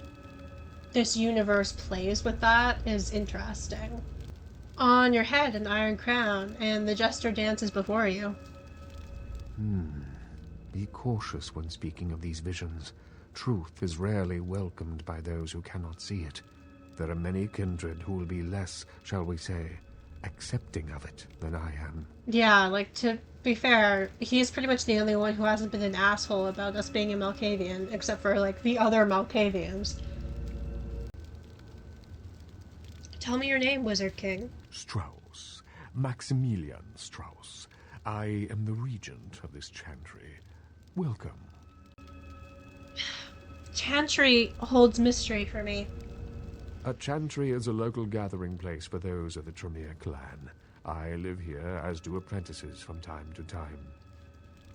this universe plays with that is interesting. On your head an iron crown, and the jester dances before you. Be cautious when speaking of these visions. Truth is rarely welcomed by those who cannot see it. There are many kindred who will be less, shall we say, accepting of it than I am. Yeah, like, to be fair, he's pretty much the only one who hasn't been an asshole about us being a Malkavian, except for, like, the other Malkavians. Tell me your name, Wizard King. Strauss. Maximillian Strauss. I am the regent of this chantry. Welcome. Chantry holds mystery for me. A chantry is a local gathering place for those of the Tremere clan. I live here, as do apprentices from time to time.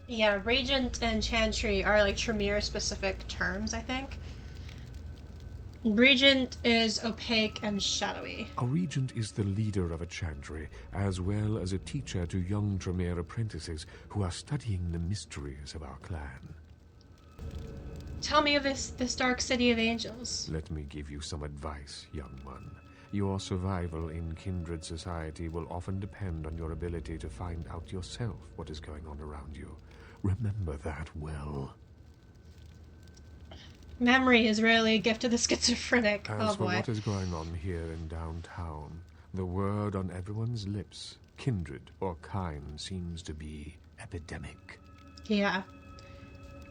Yeah, Regent and Chantry are, like, Tremere-specific terms, I think. Regent is opaque and shadowy. A regent is the leader of a chantry, as well as a teacher to young Tremere apprentices who are studying the mysteries of our clan. Tell me of this dark city of angels. Let me give you some advice, young one. Your survival in kindred society will often depend on your ability to find out yourself what is going on around you. Remember that well. Memory is rarely a gift to the schizophrenic. As for boy. what is going on here in downtown, the word on everyone's lips, kindred or kind, seems to be epidemic. Yeah.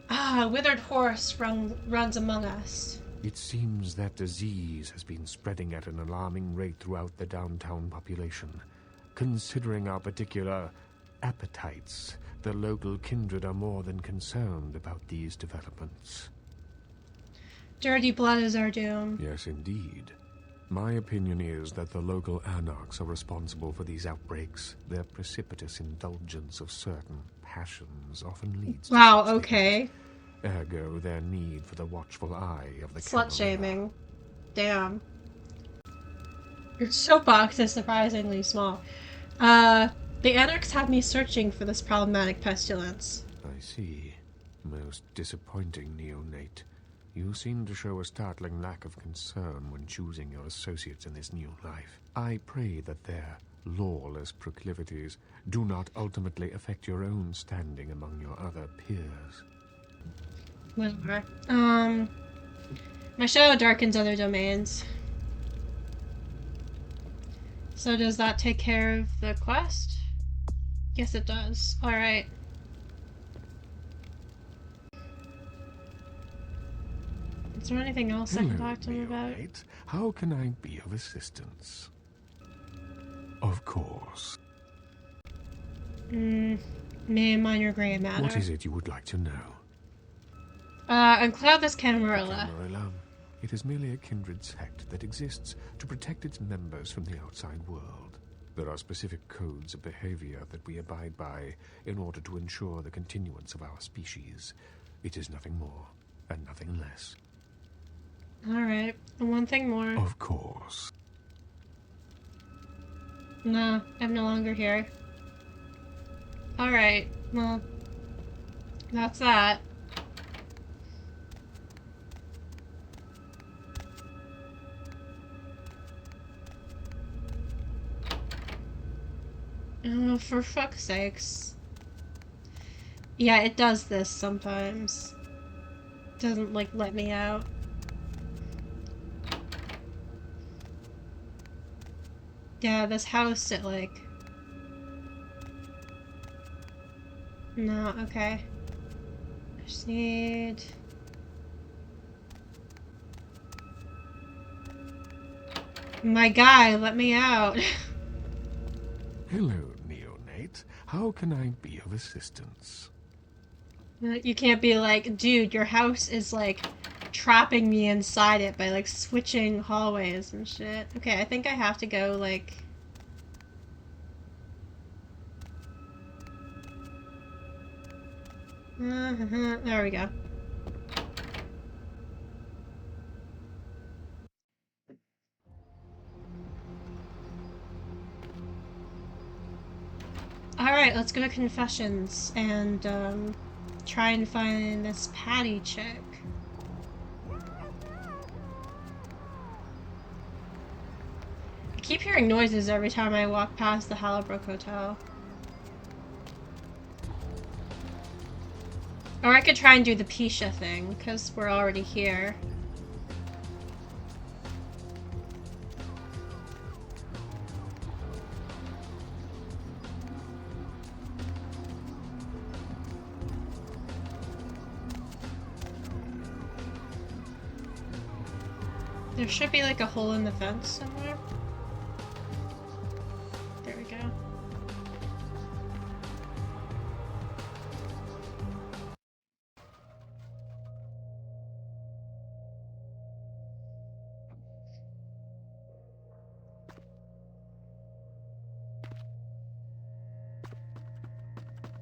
Ah, a withered horse runs among us. It seems that disease has been spreading at an alarming rate throughout the downtown population. Considering our particular appetites, the local kindred are more than concerned about these developments. Dirty blood is our doom. Yes, indeed. My opinion is that the local Anarchs are responsible for these outbreaks. Their precipitous indulgence of certain passions often leads to Wow, such okay. things. Ergo, their need for the watchful eye of the Slut Camarilla. shaming. Damn. Your soapbox is surprisingly small. The Anarchs have me searching for this problematic pestilence. I see. Most disappointing, neonate. You seem to show a startling lack of concern when choosing your associates in this new life. I pray that their lawless proclivities do not ultimately affect your own standing among your other peers. Whatever. My shadow darkens other domains. So does that take care of the quest? Yes, it does. Alright. Is there anything else I can talk to him about? Neonate. How can I be of assistance? Of course. May and minor gray matter. What is it you would like to know? Uncloud this Camarilla. Camarilla. It is merely a kindred sect that exists to protect its members from the outside world. There are specific codes of behavior that we abide by in order to ensure the continuance of our species. It is nothing more and nothing less. Alright, one thing more. Of course. No, I'm no longer here. Alright, well, that's that. Oh, for fuck's sakes. Yeah, it does this sometimes. Doesn't, like, let me out. Yeah, this house, it, like... No, okay. I just need... My guy, let me out. Hello, neonate. How can I be of assistance? You can't be like, dude, your house is, like, trapping me inside it by, like, switching hallways and shit. Okay, I think I have to go, like... There we go. Alright, let's go to confessions and, try and find this Patty chick. I keep hearing noises every time I walk past the Hallowbrook Hotel. Or I could try and do the Pisha thing, because we're already here. There should be like a hole in the fence somewhere. There we go.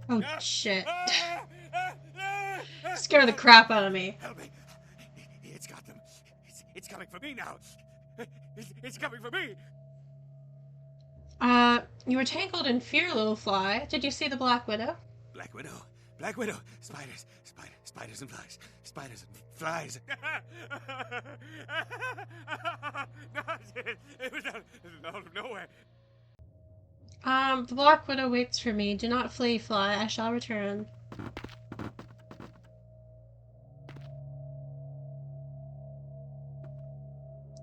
Oh shit. Scare the crap out of me. Help me. It's got them. It's coming for me now. It's coming for me. You were tangled in fear, little fly. Did you see the Black Widow? Black Widow. Black Widow. Spiders. Spiders and flies. Spiders and flies. It was out of nowhere. The Black Widow waits for me. Do not flee, fly. I shall return.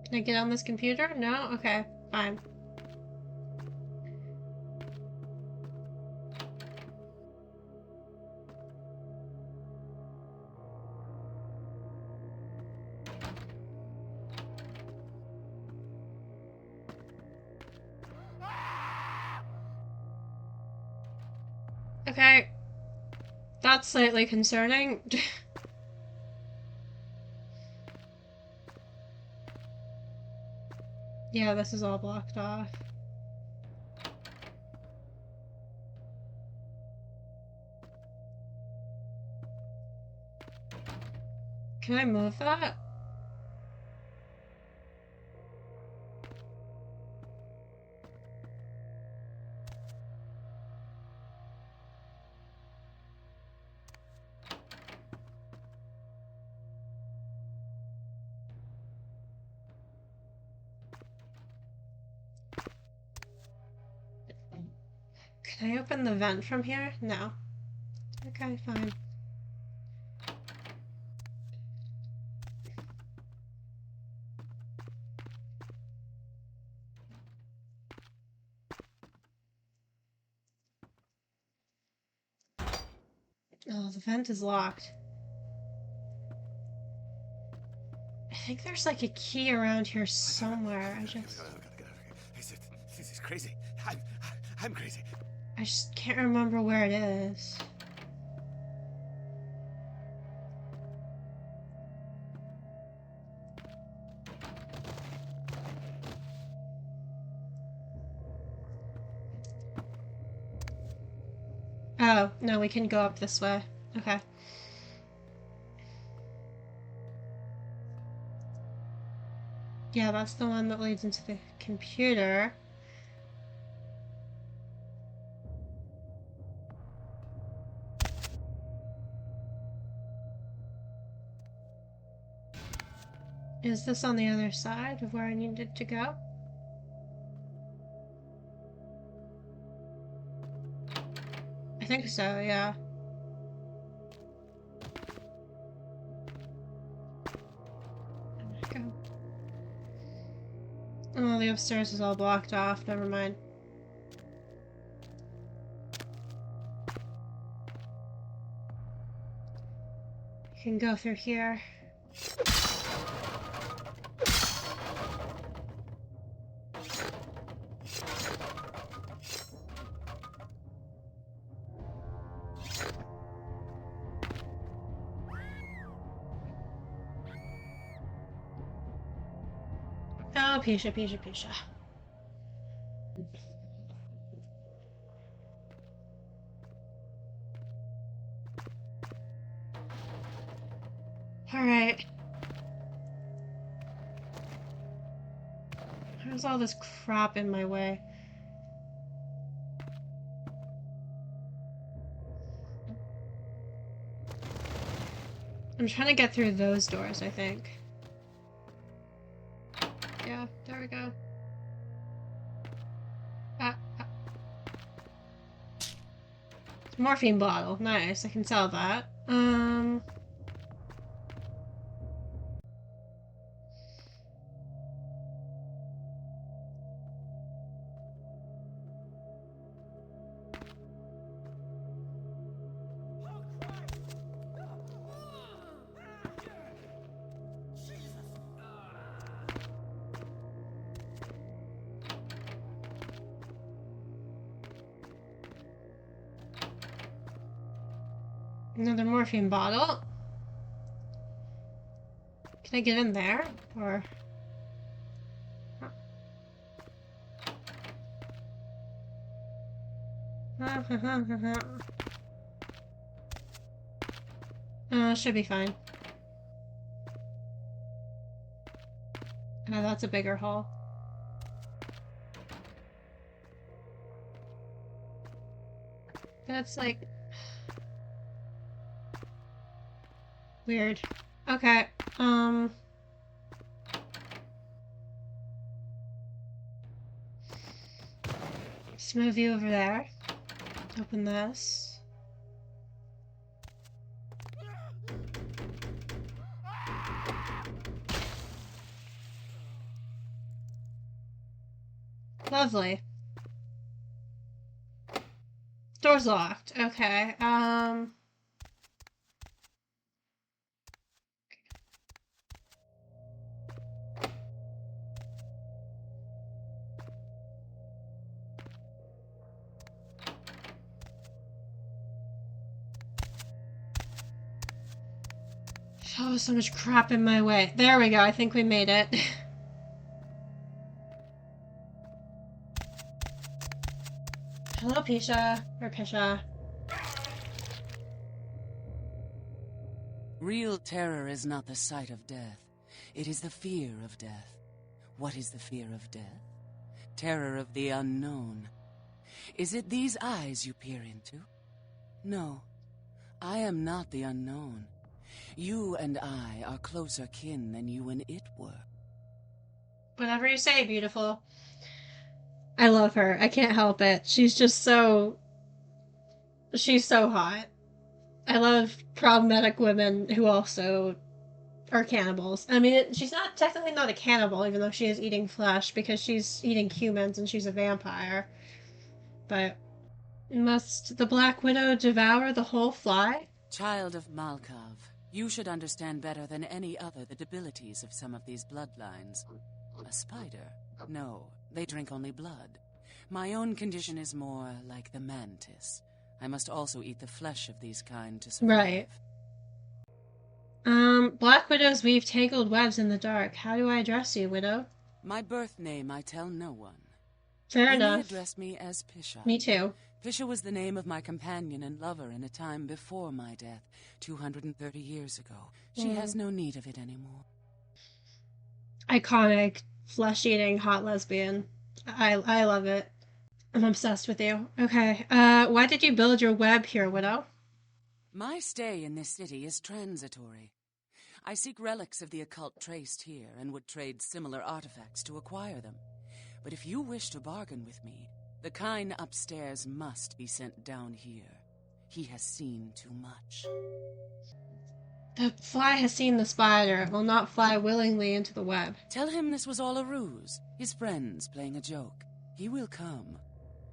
Can I get on this computer? No? Okay, fine. Okay. That's slightly concerning. Yeah, this is all blocked off. Can I move that? Can I open the vent from here? No. Okay, fine. Oh, the vent is locked. I think there's like a key around here somewhere. I just... This is crazy. I'm crazy. I just can't remember where it is. Oh, no, we can go up this way. Okay. Yeah, that's the one that leads into the computer. Is this on the other side of where I needed to go? I think so, yeah. Go. Oh, the upstairs is all blocked off. Never mind. You can go through here. Oh, Pisha, Pisha, Pisha. Alright. There's all this crap in my way. I'm trying to get through those doors, I think. Yeah, there we go. Morphine bottle. Nice, I can sell that. Another morphine bottle. Can I get in there? Or... should be fine. That's a bigger hole. That's like... weird. Okay, let's move you over there. Open this. Lovely. Door's locked. Okay, oh, so much crap in my way. There we go. I think we made it. Hello, Pisha. Or Pisha. Real terror is not the sight of death. It is the fear of death. What is the fear of death? Terror of the unknown. Is it these eyes you peer into? No. I am not the unknown. You and I are closer kin than you and it were. Whatever you say, beautiful. I love her. I can't help it. She's just so... she's so hot. I love problematic women who also are cannibals. I mean, she's not technically not a cannibal, even though she is eating flesh, because she's eating humans and she's a vampire. But must the Black Widow devour the whole fly? Child of Malkav, you should understand better than any other the debilities of some of these bloodlines. A spider? No, they drink only blood. My own condition is more like the mantis. I must also eat the flesh of these kind to survive. Right. Black widows weave tangled webs in the dark. How do I address you, widow? My birth name I tell no one. Fair You enough. may address me as Pisha. Me too. Pisha was the name of my companion and lover in a time before my death, 230 years ago. She has no need of it anymore. Iconic, flesh-eating, hot lesbian. I love it. I'm obsessed with you. Okay, why did you build your web here, widow? My stay in this city is transitory. I seek relics of the occult traced here and would trade similar artifacts to acquire them. But if you wish to bargain with me, the kind upstairs must be sent down here. He has seen too much. The fly has seen the spider. It will not fly willingly into the web. Tell him this was all a ruse, his friends playing a joke. He will come.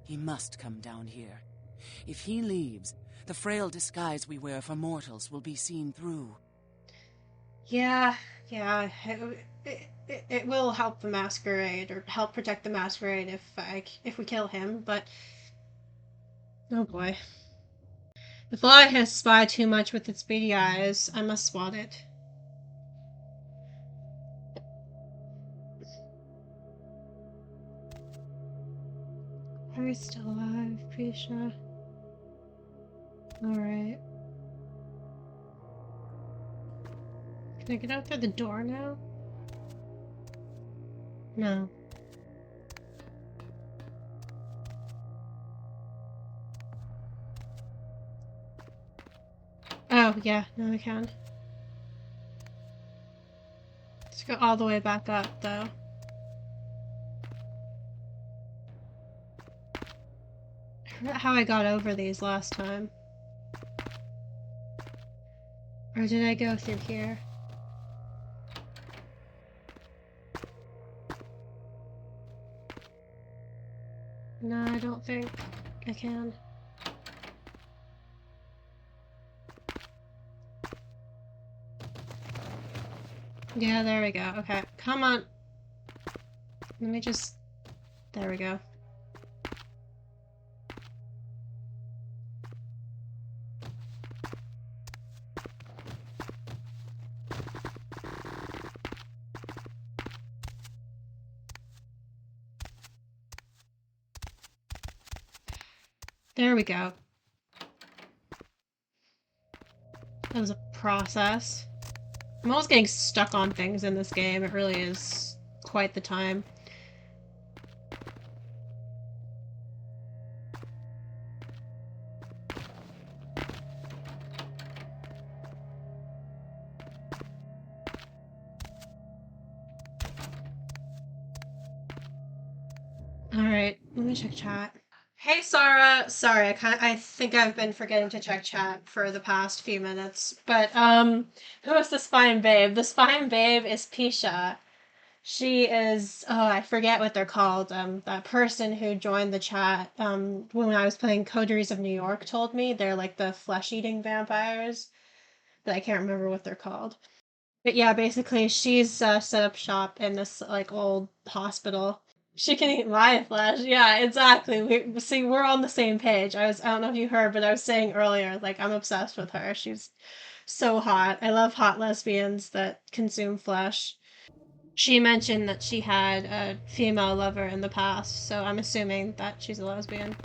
He must come down here. If he leaves, the frail disguise we wear for mortals will be seen through. Yeah. It will help the Masquerade, or help protect the Masquerade if we kill him, but... Oh boy. The fly has spied too much with its beady eyes. I must swat it. Are we still alive, Pisha? Alright. Can I get out through the door now? No. Oh, yeah, no I can. Let's go all the way back up, though. I forgot how I got over these last time. Or did I go through here? No, I don't think I can. Yeah, there we go. Okay, come on. Let me just... There we go. There we go. That was a process. I'm always getting stuck on things in this game. It really is quite the time. Alright, let me check chat. Hey Sarah, sorry, I think I've been forgetting to check chat for the past few minutes, but who is this fine babe? This fine babe is Pisha. She is, oh, I forget what they're called. That person who joined the chat when I was playing Coteries of New York told me they're like the flesh-eating vampires, but I can't remember what they're called. But yeah, basically she's set up shop in this like old hospital. She can eat my flesh. Yeah, exactly. We're on the same page. I don't know if you heard, but I was saying earlier, like, I'm obsessed with her. She's so hot. I love hot lesbians that consume flesh. She mentioned that she had a female lover in the past, so I'm assuming that she's a lesbian.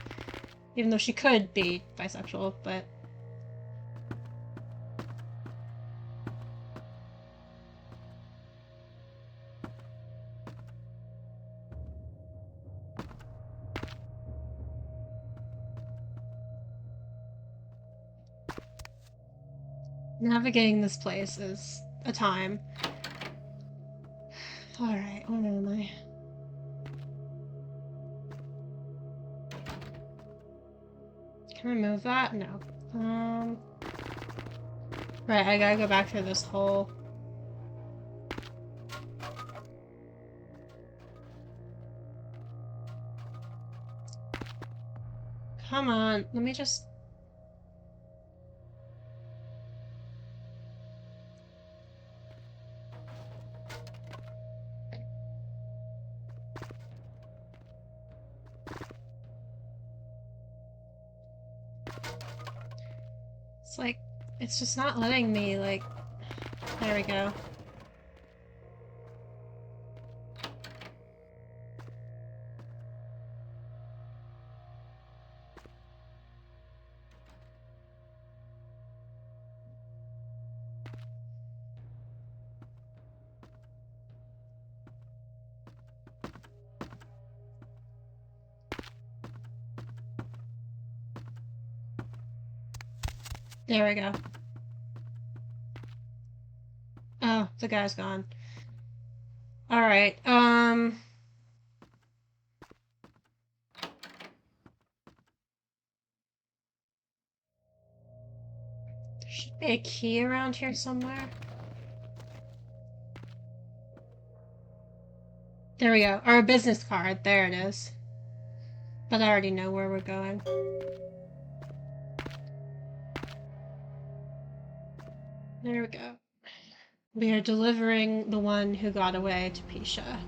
Even though she could be bisexual, but... Navigating this place is a time. Alright, where am I? Can I move that? No. Right, I gotta go back through this hole. Come on, let me just... It's like, it's just not letting me, like... There we go. There we go. Oh, the guy's gone. Alright, there should be a key around here somewhere. There we go. Or a business card. There it is. But I already know where we're going. There we go. We are delivering the one who got away to Pisha.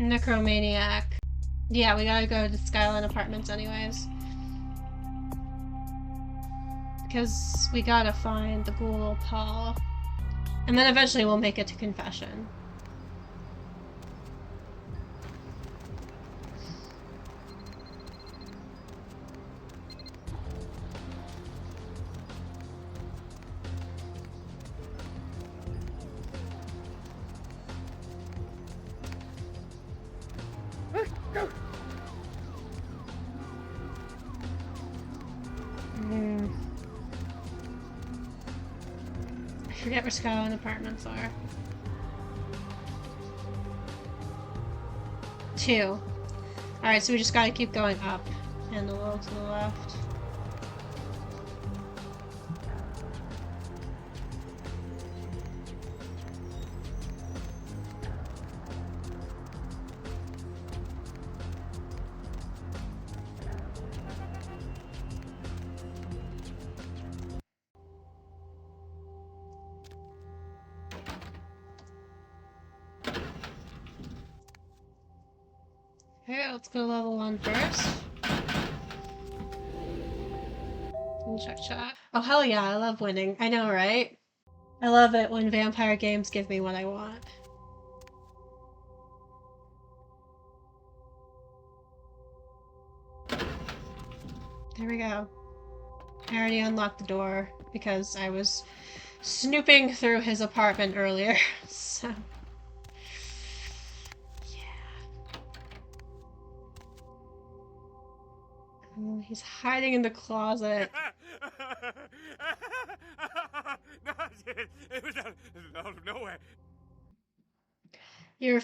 Necromaniac. Yeah, we gotta go to the Skyline Apartments anyways. Because we gotta find the ghoul Paul. And then eventually we'll make it to confession. I forget where Skyline Apartments are. 2. Alright, so we just gotta keep going up and a little to the left. Okay, let's go to level 1 first. And check chat. Oh hell yeah, I love winning. I know, right? I love it when vampire games give me what I want. There we go. I already unlocked the door because I was snooping through his apartment earlier, so... Oh, he's hiding in the closet. No, it was out of nowhere. Your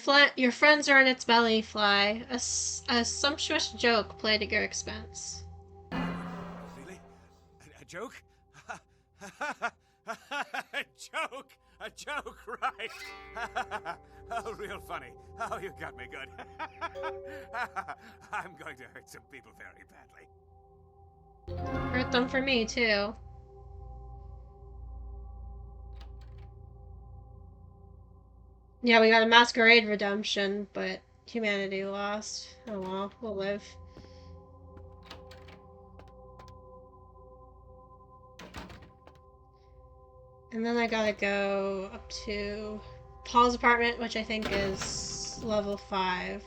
friends are in its belly, Fly. A sumptuous joke played at your expense. Really? A joke? A joke, right? Oh, real funny. Oh, you got me good. I'm going to hurt some people very badly. Hurt them for me, too. Yeah, we got a Masquerade redemption, but humanity lost. Oh well, we'll live. And then I gotta go up to Paul's apartment, which I think is level 5.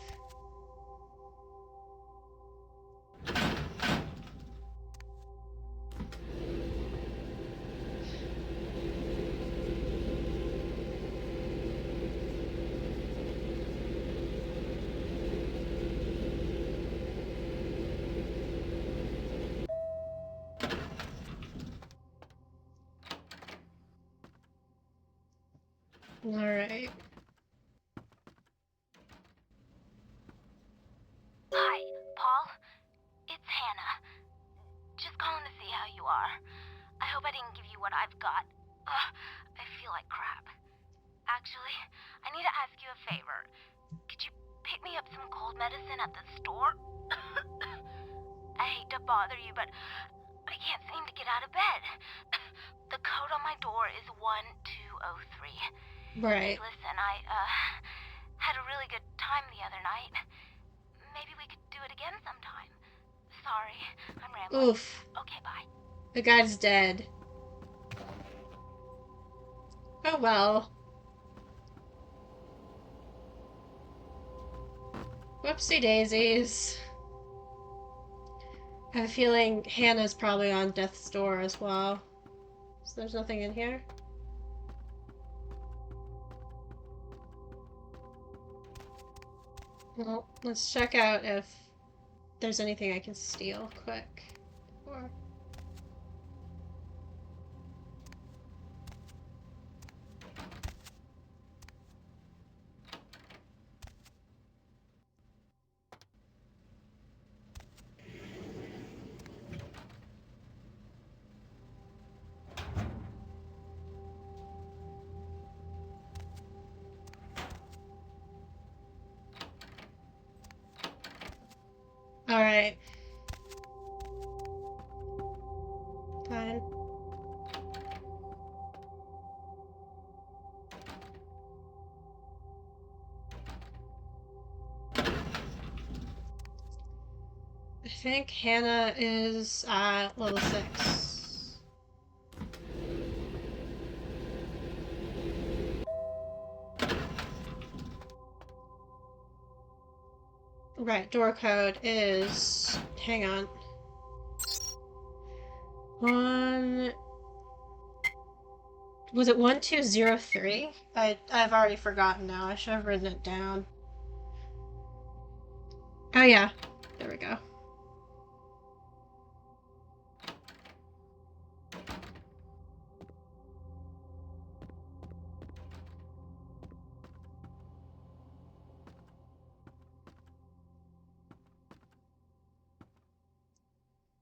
Alright. Hi, Paul. It's Hannah. Just calling to see how you are. I hope I didn't give you what I've got. I feel like crap. Actually, I need to ask you a favor. Could you pick me up some cold medicine at the store? I hate to bother you, but I can't seem to get out of bed. The code on my door is 1203. Right. Listen, I, had a really good time the other night. Maybe we could do it again sometime. Sorry, I'm rambling. Oof. Okay, bye. The guy's dead. Oh well. Whoopsie daisies. I have a feeling Hannah's probably on death's door as well. So there's nothing in here? Well, let's check out if there's anything I can steal quick. Or... Alright. Fine. I think Hannah is at level 6. Right, door code is... hang on. Was it 1203? I've already forgotten now. I should have written it down. Oh yeah. There we go.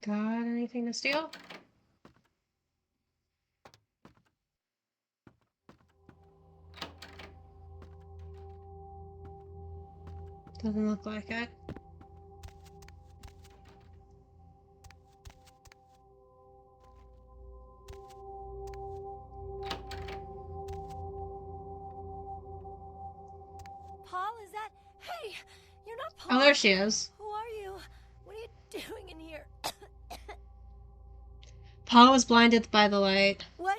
Got anything to steal? Doesn't look like it. Paul, is that... Hey! You're not Paul! Oh, there she is. Who are you? What are you doing in here? Paul was blinded by the light. What?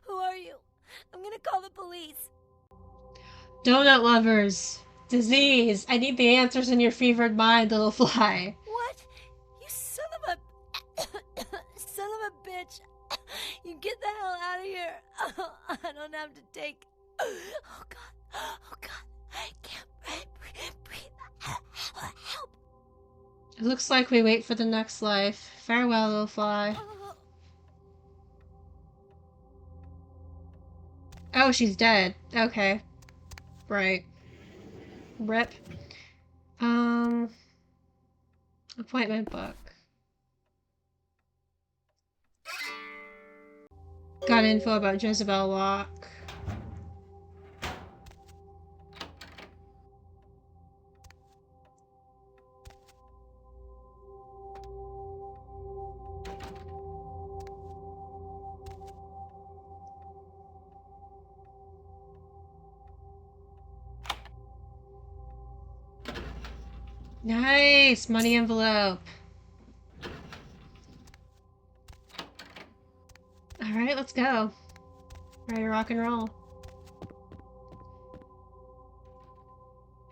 Who are you? I'm gonna call the police. Donut lovers. Disease. I need the answers in your fevered mind, little fly. What? You son of a... son of a bitch. You get the hell out of here. I don't have to take... Oh God. Oh God. I can't breathe. Help. It looks like we wait for the next life. Farewell, little fly. Oh, she's dead. Okay. Right. Rip. Appointment book. Got info about Jezebel Locke. Nice! Money envelope. Alright, let's go. Ready to rock and roll.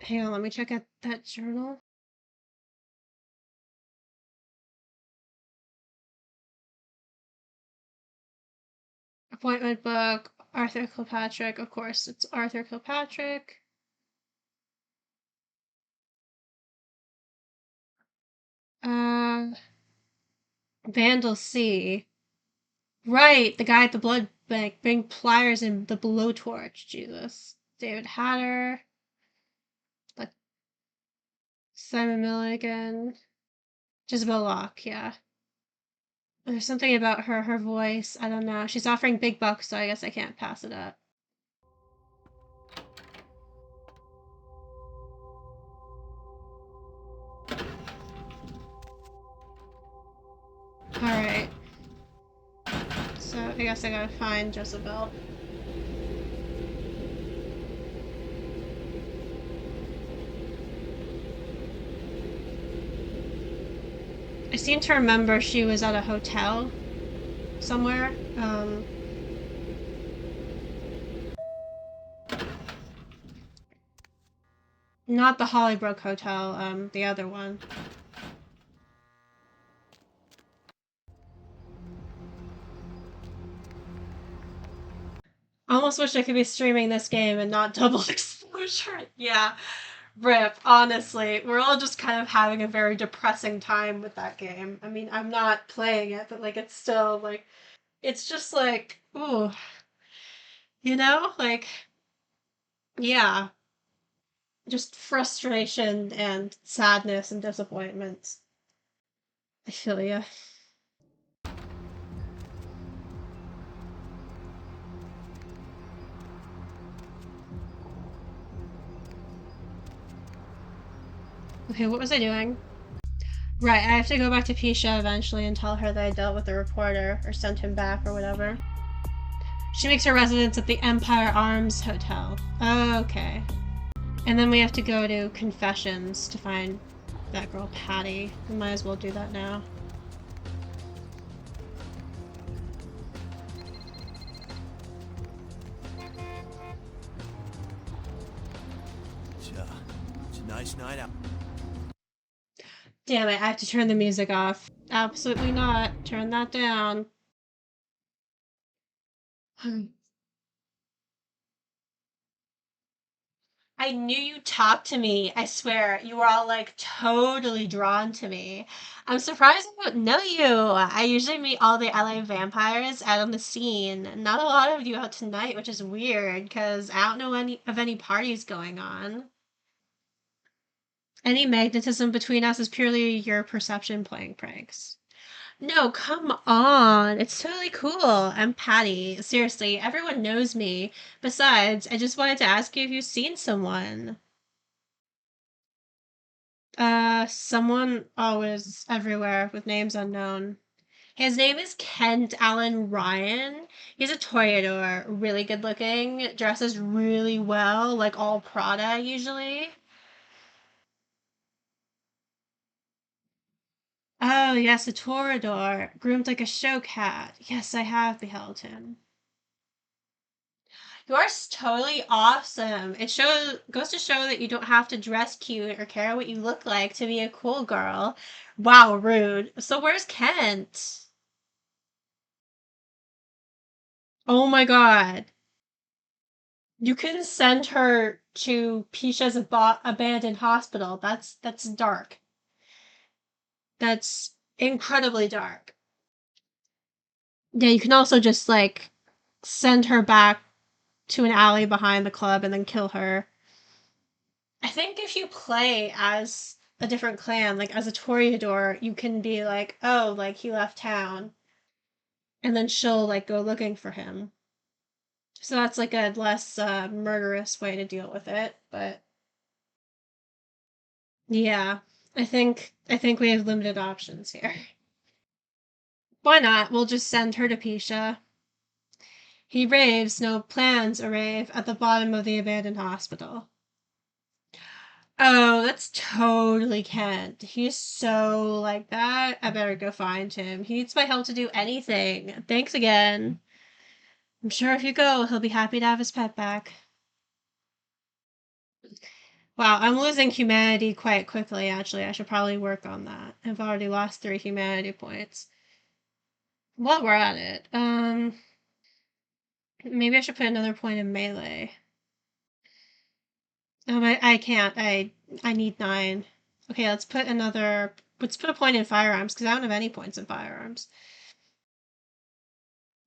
Hang on, let me check out that journal. Appointment book. Arthur Kilpatrick. Of course, it's Arthur Kilpatrick. Vandal C. Right, the guy at the blood bank. Bring pliers and the blowtorch. Jesus. David Hatter. Like Simon Milligan. Jezebel Locke, yeah. There's something about her voice. I don't know. She's offering big bucks, so I guess I can't pass it up. Alright. So I guess I gotta find Jezebel. I seem to remember she was at a hotel somewhere. Not the Hollybrook Hotel, the other one. Almost wish I could be streaming this game and not double exposure. Yeah, rip. Honestly, we're all just kind of having a very depressing time with that game. I mean, I'm not playing it, but like, it's still like, it's just like, ooh, like, yeah, just frustration and sadness and disappointment. I feel ya. Okay, what was I doing? Right, I have to go back to Pisha eventually and tell her that I dealt with the reporter, or sent him back, or whatever. She makes her residence at the Empire Arms Hotel. Okay. And then we have to go to Confessions to find that girl Patty. We might as well do that now. It's a nice night out. Damn it, I have to turn the music off. Absolutely not. Turn that down. I knew you talked to me. I swear. You were all like totally drawn to me. I'm surprised I don't know you. I usually meet all the LA vampires out on the scene. Not a lot of you out tonight, which is weird because I don't know any of any parties going on. Any magnetism between us is purely your perception playing pranks. No, come on. It's totally cool. I'm Patty. Seriously, everyone knows me. Besides, I just wanted to ask you if you've seen someone. Someone always everywhere with names unknown. His name is Kent Allen Ryan. He's a toreador, really good looking, dresses really well, like all Prada usually. Oh, yes, a toreador, groomed like a show cat. Yes, I have beheld him. You are totally awesome. It goes to show that you don't have to dress cute or care what you look like to be a cool girl. Wow, rude. So where's Kent? Oh my god. You can send her to Pisha's abandoned hospital. That's dark. That's incredibly dark. Yeah, you can also just like send her back to an alley behind the club and then kill her. I think if you play as a different clan, like as a Toreador, you can be like, oh, like he left town, and then she'll like go looking for him. So that's like a less murderous way to deal with it. But yeah, I think we have limited options here. Why not? We'll just send her to Pisha. He raves, no plans a rave at the bottom of the abandoned hospital. Oh, that's totally Kent. He's so like that. I better go find him. He needs my help to do anything. Thanks again. I'm sure if you go, he'll be happy to have his pet back. Wow, I'm losing humanity quite quickly, actually. I should probably work on that. I've already lost 3 humanity points. While we're at it, maybe I should put another point in melee. I can't. I need 9. Okay, let's put a point in firearms, because I don't have any points in firearms.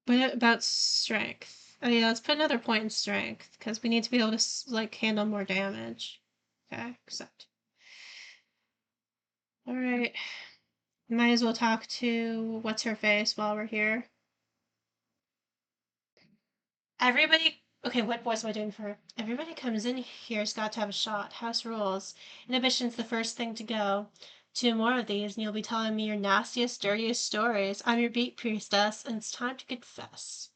What about strength? Oh yeah, let's put another point in strength, because we need to be able to, like, handle more damage. Okay, accept. Alright. Might as well talk to what's-her-face while we're here. Everybody... Okay, what voice am I doing for her? Everybody comes in here's got to have a shot. House rules. Inhibition's the first thing to go. 2 more of these, and you'll be telling me your nastiest, dirtiest stories. I'm your beat priestess, and it's time to confess.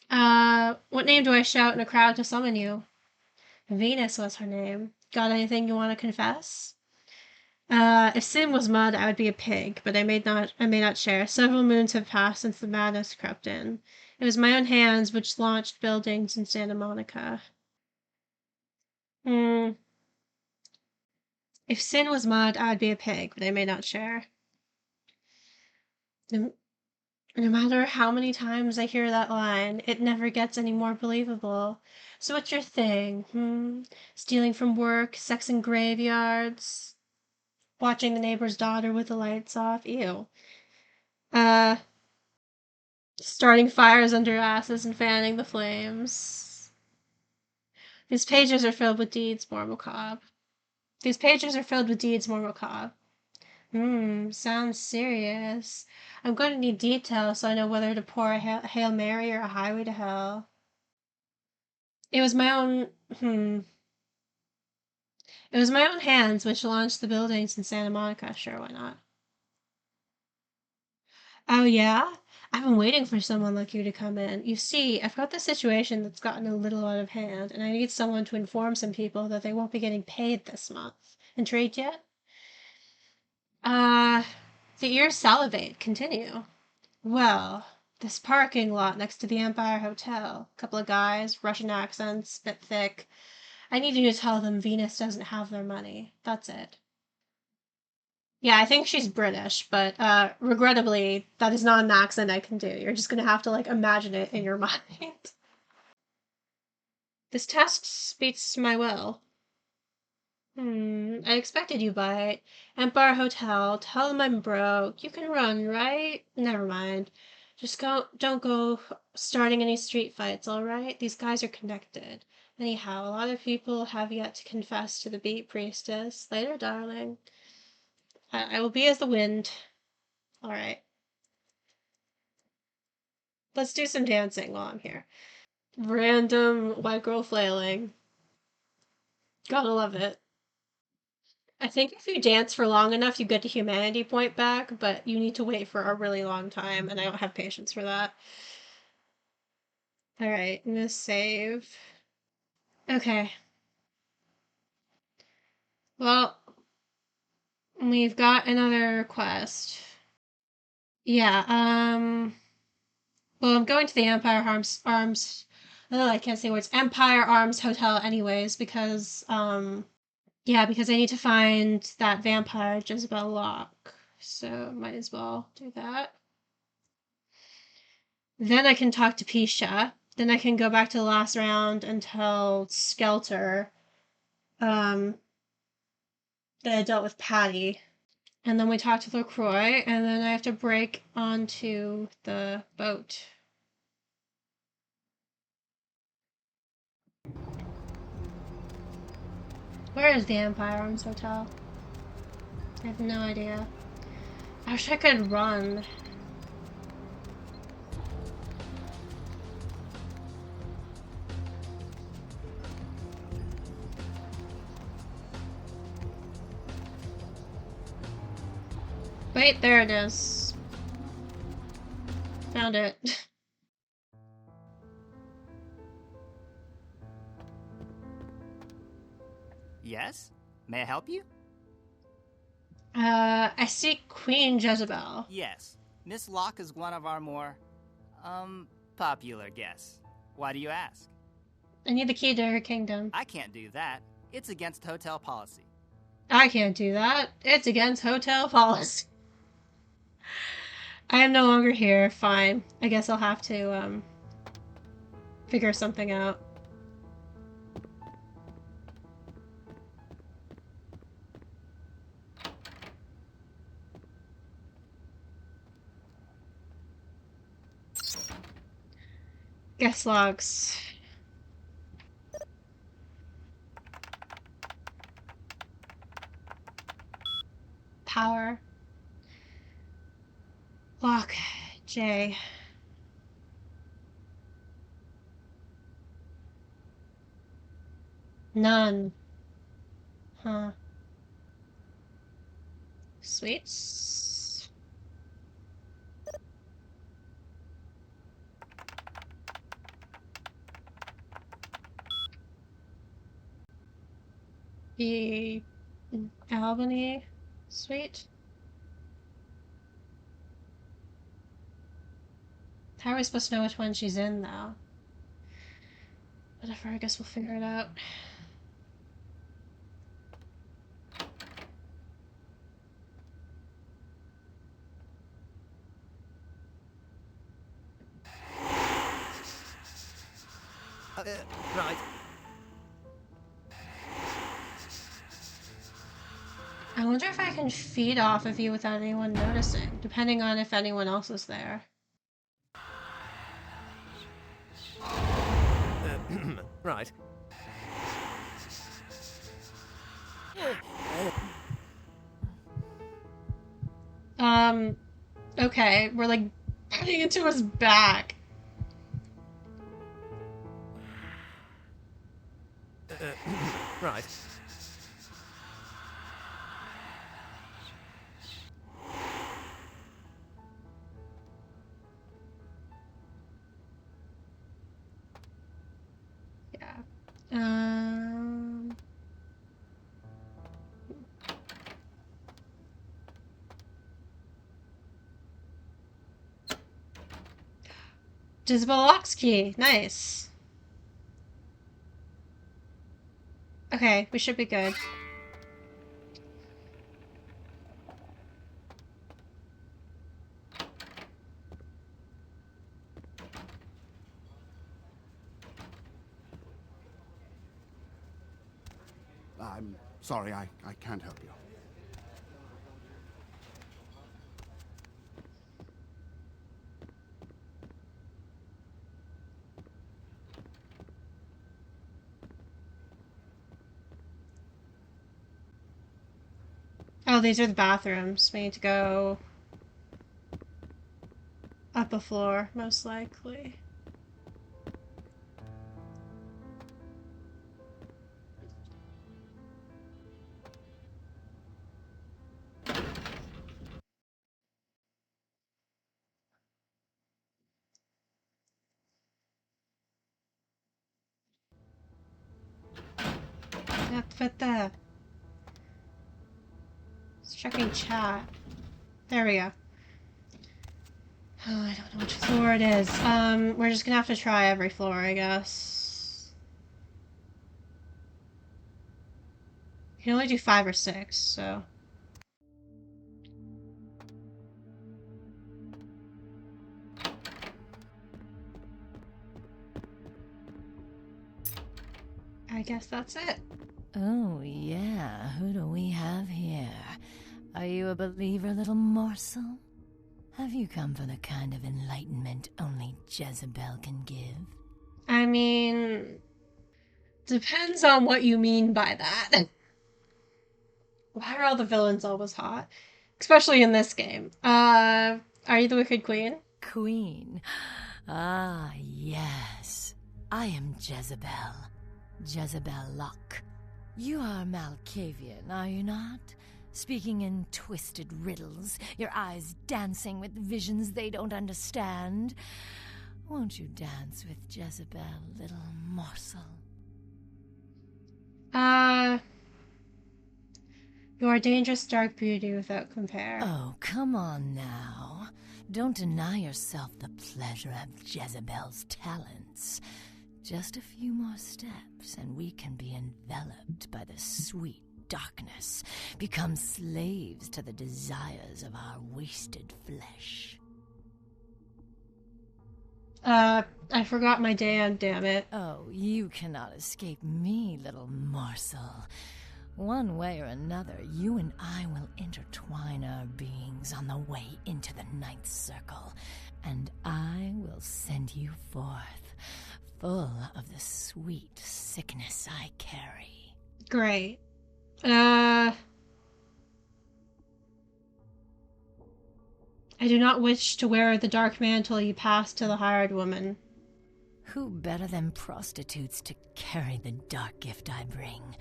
What name do I shout in a crowd to summon you? Venus was her name. Got anything you want to confess? If sin was mud, I would be a pig, but I may not share. Several moons have passed since the madness crept in. It was my own hands which launched buildings in Santa Monica. If sin was mud, I would be a pig, but I may not share. No matter how many times I hear that line, it never gets any more believable. So what's your thing? Stealing from work, sex in graveyards, watching the neighbor's daughter with the lights off? Ew. Starting fires under asses and fanning the flames. These pages are filled with deeds more macabre. Sounds serious. I'm going to need details so I know whether to pour a Hail Mary or a highway to hell. It was my own hands which launched the buildings in Santa Monica. Sure, why not? Oh, yeah? I've been waiting for someone like you to come in. You see, I've got this situation that's gotten a little out of hand, and I need someone to inform some people that they won't be getting paid this month. Intrigued yet? The ears salivate. Continue. Well, this parking lot next to the Empire Hotel. Couple of guys, Russian accents, bit thick. I need you to tell them Venus doesn't have their money. That's it. Yeah, I think she's British, but regrettably, that is not an accent I can do. You're just gonna have to like imagine it in your mind. This test beats my will. I expected you bite. Empire Hotel. Tell them I'm broke. You can run, right? Never mind. Just don't go starting any street fights, all right? These guys are connected. Anyhow, a lot of people have yet to confess to the beat priestess. Later, darling. I will be as the wind. All right. Let's do some dancing while I'm here. Random white girl flailing. Gotta love it. I think if you dance for long enough, you get a humanity point back, but you need to wait for a really long time, and I don't have patience for that. Alright, I'm gonna save. Okay. Well, we've got another quest. Yeah, well, I'm going to the Empire I can't say words. Empire Arms Hotel anyways, because, because I need to find that vampire Jezebel Locke. So, might as well do that. Then I can talk to Pisha. Then I can go back to the last round and tell Skelter that I dealt with Patty. And then we talk to Lacroix, and then I have to break onto the boat. Where is the Empire Arms Hotel? I have no idea. I wish I could run. Wait, there it is. Found it. Yes? May I help you? I seek Queen Jezebel. Yes. Miss Locke is one of our more, popular guests. Why do you ask? I need the key to her kingdom. I can't do that. It's against hotel policy. I can't do that. It's against hotel policy. I am no longer here. Fine. I guess I'll have to, figure something out. Guest logs. Power. Lock. J. None. Huh. Sweets. The Albany. Sweet. How are we supposed to know which one she's in, though? Whatever, I guess we'll figure it out. Right. I wonder if I can feed off of you without anyone noticing, depending on if anyone else is there. Right. Okay, we're like cutting into his back. Right. Yeah. Jezebel Locks key. Nice. Okay, we should be good. I'm sorry, I can't help you. Oh, these are the bathrooms. We need to go up a floor, most likely. Yep, fit there. Checking chat. There we go. Oh, I don't know which floor it is. We're just gonna have to try every floor, I guess. You can only do 5 or 6, so. I guess that's it. Oh, yeah. Who do we have here? Are you a believer, little morsel? Have you come for the kind of enlightenment only Jezebel can give? I mean, depends on what you mean by that. Why are all the villains always hot? Especially in this game. Are you the Wicked Queen? Queen? Ah, yes. I am Jezebel. Jezebel Locke. You are Malkavian, are you not? Speaking in twisted riddles, your eyes dancing with visions they don't understand. Won't you dance with Jezebel, little morsel? You are dangerous dark beauty without compare. Oh, come on now. Don't deny yourself the pleasure of Jezebel's talents. Just a few more steps, and we can be enveloped by the sweet darkness, become slaves to the desires of our wasted flesh. I forgot my damn it. Oh, you cannot escape me, little morsel. One way or another, you and I will intertwine our beings on the way into the ninth circle, and I will send you forth, full of the sweet sickness I carry. Great. I do not wish to wear the dark mantle you pass to the hired woman. Who better than prostitutes to carry the dark gift I bring?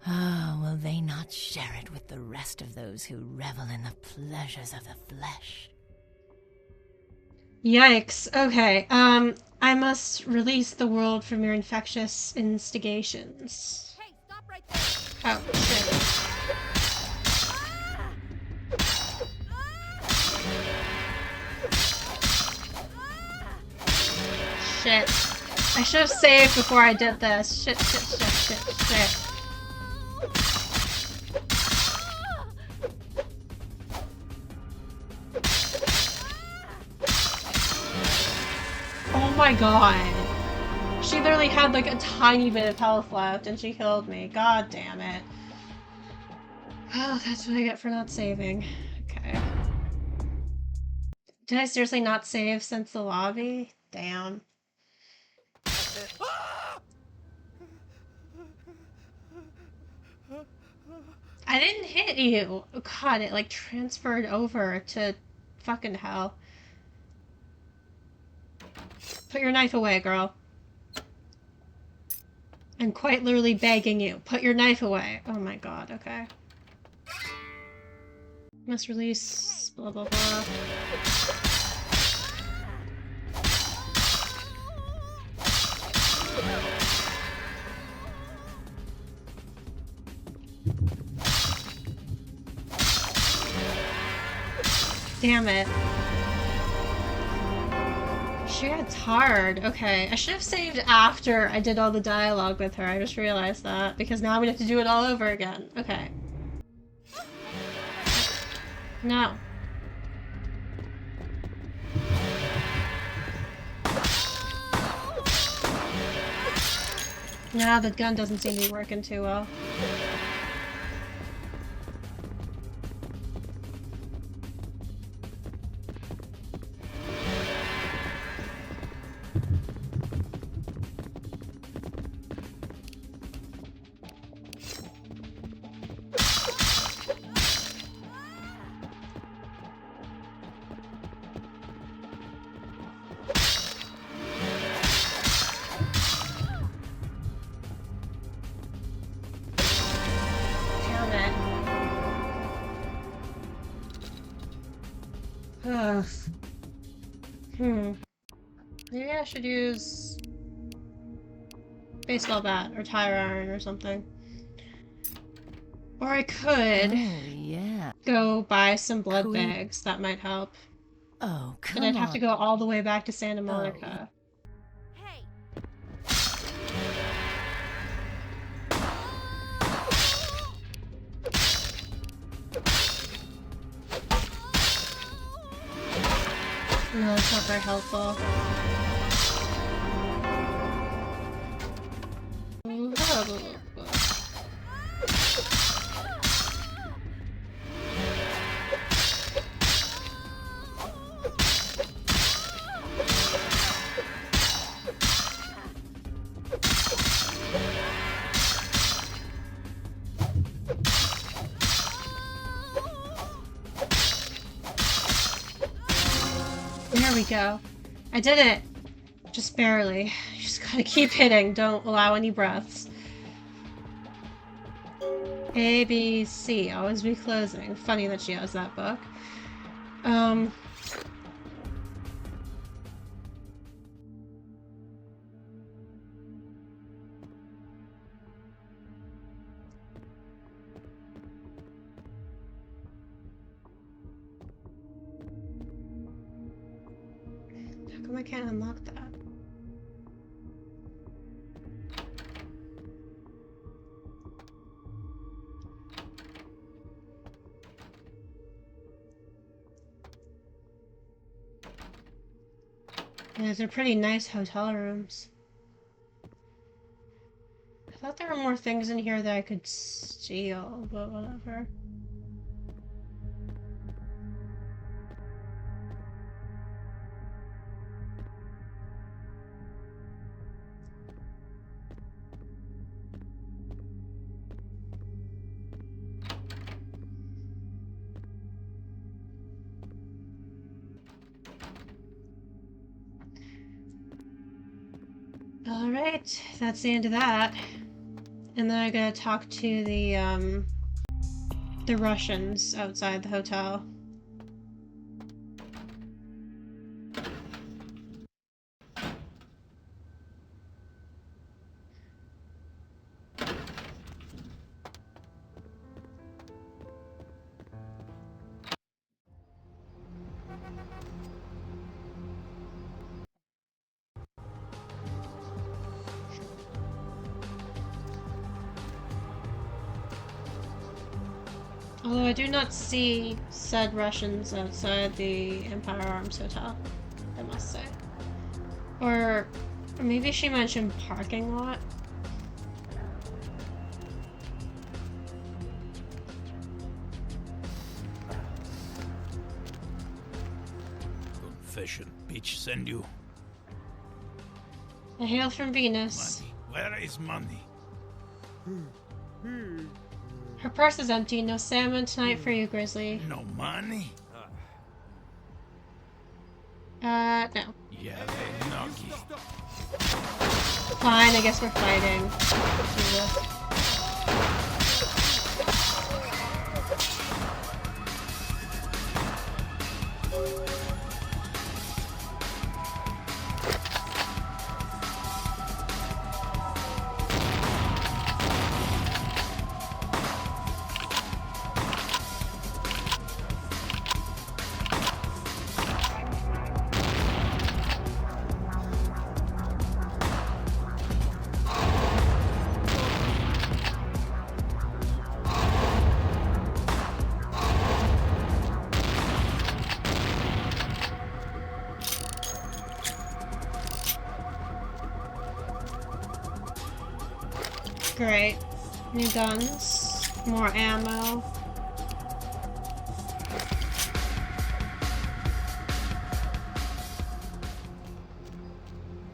Oh, will they not share it with the rest of those who revel in the pleasures of the flesh? Yikes. Okay, I must release the world from your infectious instigations. Hey, stop right there! Oh, shit. Shit. I should have saved before I did this. Shit. Oh my god. She literally had like a tiny bit of health left and she killed me. God damn it. Oh, that's what I get for not saving. Okay. Did I seriously not save since the lobby? Damn. I didn't hit you. Oh god, it like transferred over to fucking hell. Put your knife away, girl. I'm quite literally begging you. Put your knife away. Oh my god, okay. Must release blah blah blah. Damn it. Shit's hard. Okay, I should have saved after I did all the dialogue with her. I just realized that, because now I'm gonna have to do it all over again. Okay. No. Nah, the gun doesn't seem to be working too well. Maybe I should use baseball bat or tire iron or something. Or I could go buy some blood bags. That might help. Oh, come But I'd have on. to go all the way back to Santa Monica. No, it's not very helpful. There we go. I did it! Just barely. You just gotta keep hitting. Don't allow any breaths. A, B, C. Always be closing. Funny that she has that book. How come I can't unlock that? Yeah, these are pretty nice hotel rooms. I thought there were more things in here that I could steal, but whatever. Alright, that's the end of that. And then I gotta talk to the Russians outside the hotel. Although I do not see said Russians outside the Empire Arms Hotel, I must say. Or maybe she mentioned parking lot. Confession, bitch, send you. I hail from Venus. Money. Where is money? Her purse is empty. No salmon tonight for you, Grizzly. No money? No. Yeah, they knocky. Fine, I guess we're fighting. Jesus. Great. New guns. More ammo.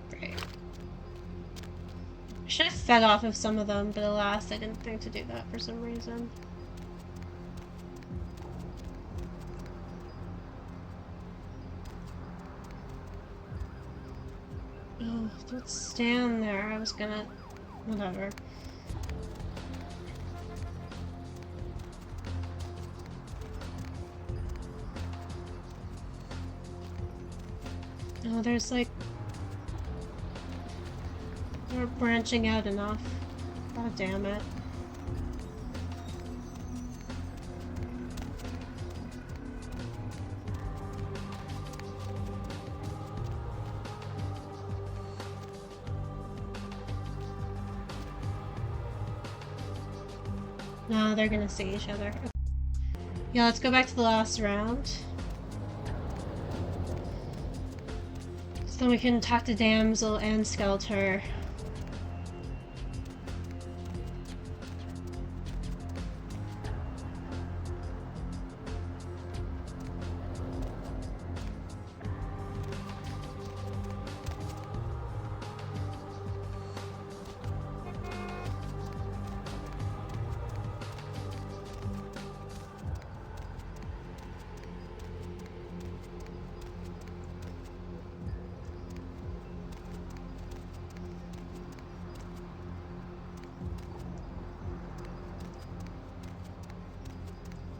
Great. I should have fed off of some of them, but alas, I didn't think to do that for some reason. Oh, don't stand there. I was gonna... Whatever. Oh, there's like... We're branching out enough. God damn it. No, they're gonna see each other. Yeah, let's go back to the last round. So then we can talk to Damsel and Skelter.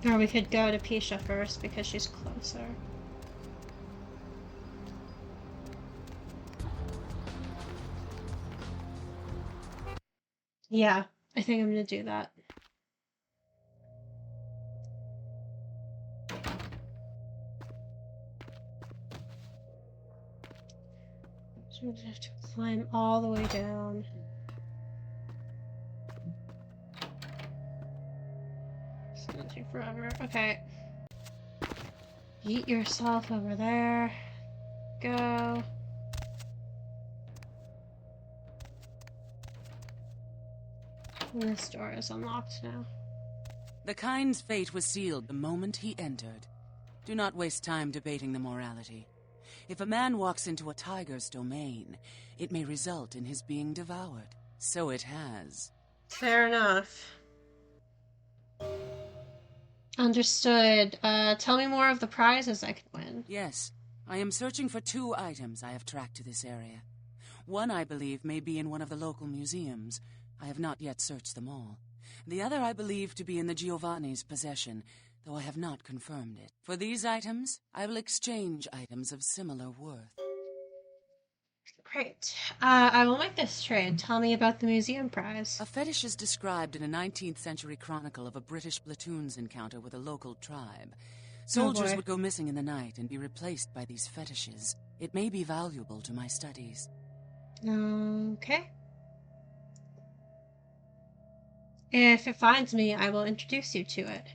Or we could go to Pisha first because she's closer. Yeah, I think I'm gonna do that. So we're gonna have to climb all the way down. It's gonna take forever. Okay. Yeet yourself over there. Go. And this door is unlocked now. The kind's fate was sealed the moment he entered. Do not waste time debating the morality. If a man walks into a tiger's domain, it may result in his being devoured. So it has. Fair enough. Understood. Tell me more of the prizes I could win. Yes, I am searching for 2 items I have tracked to this area. One, I believe, may be in one of the local museums. I have not yet searched them all. The other I believe to be in the Giovanni's possession, though I have not confirmed it. For these items, I will exchange items of similar worth. Great. I will make this trade. Tell me about the museum prize. A fetish is described in a 19th century chronicle of a British platoon's encounter with a local tribe. Soldiers would go missing in the night and be replaced by these fetishes. It may be valuable to my studies. Okay. If it finds me, I will introduce you to it.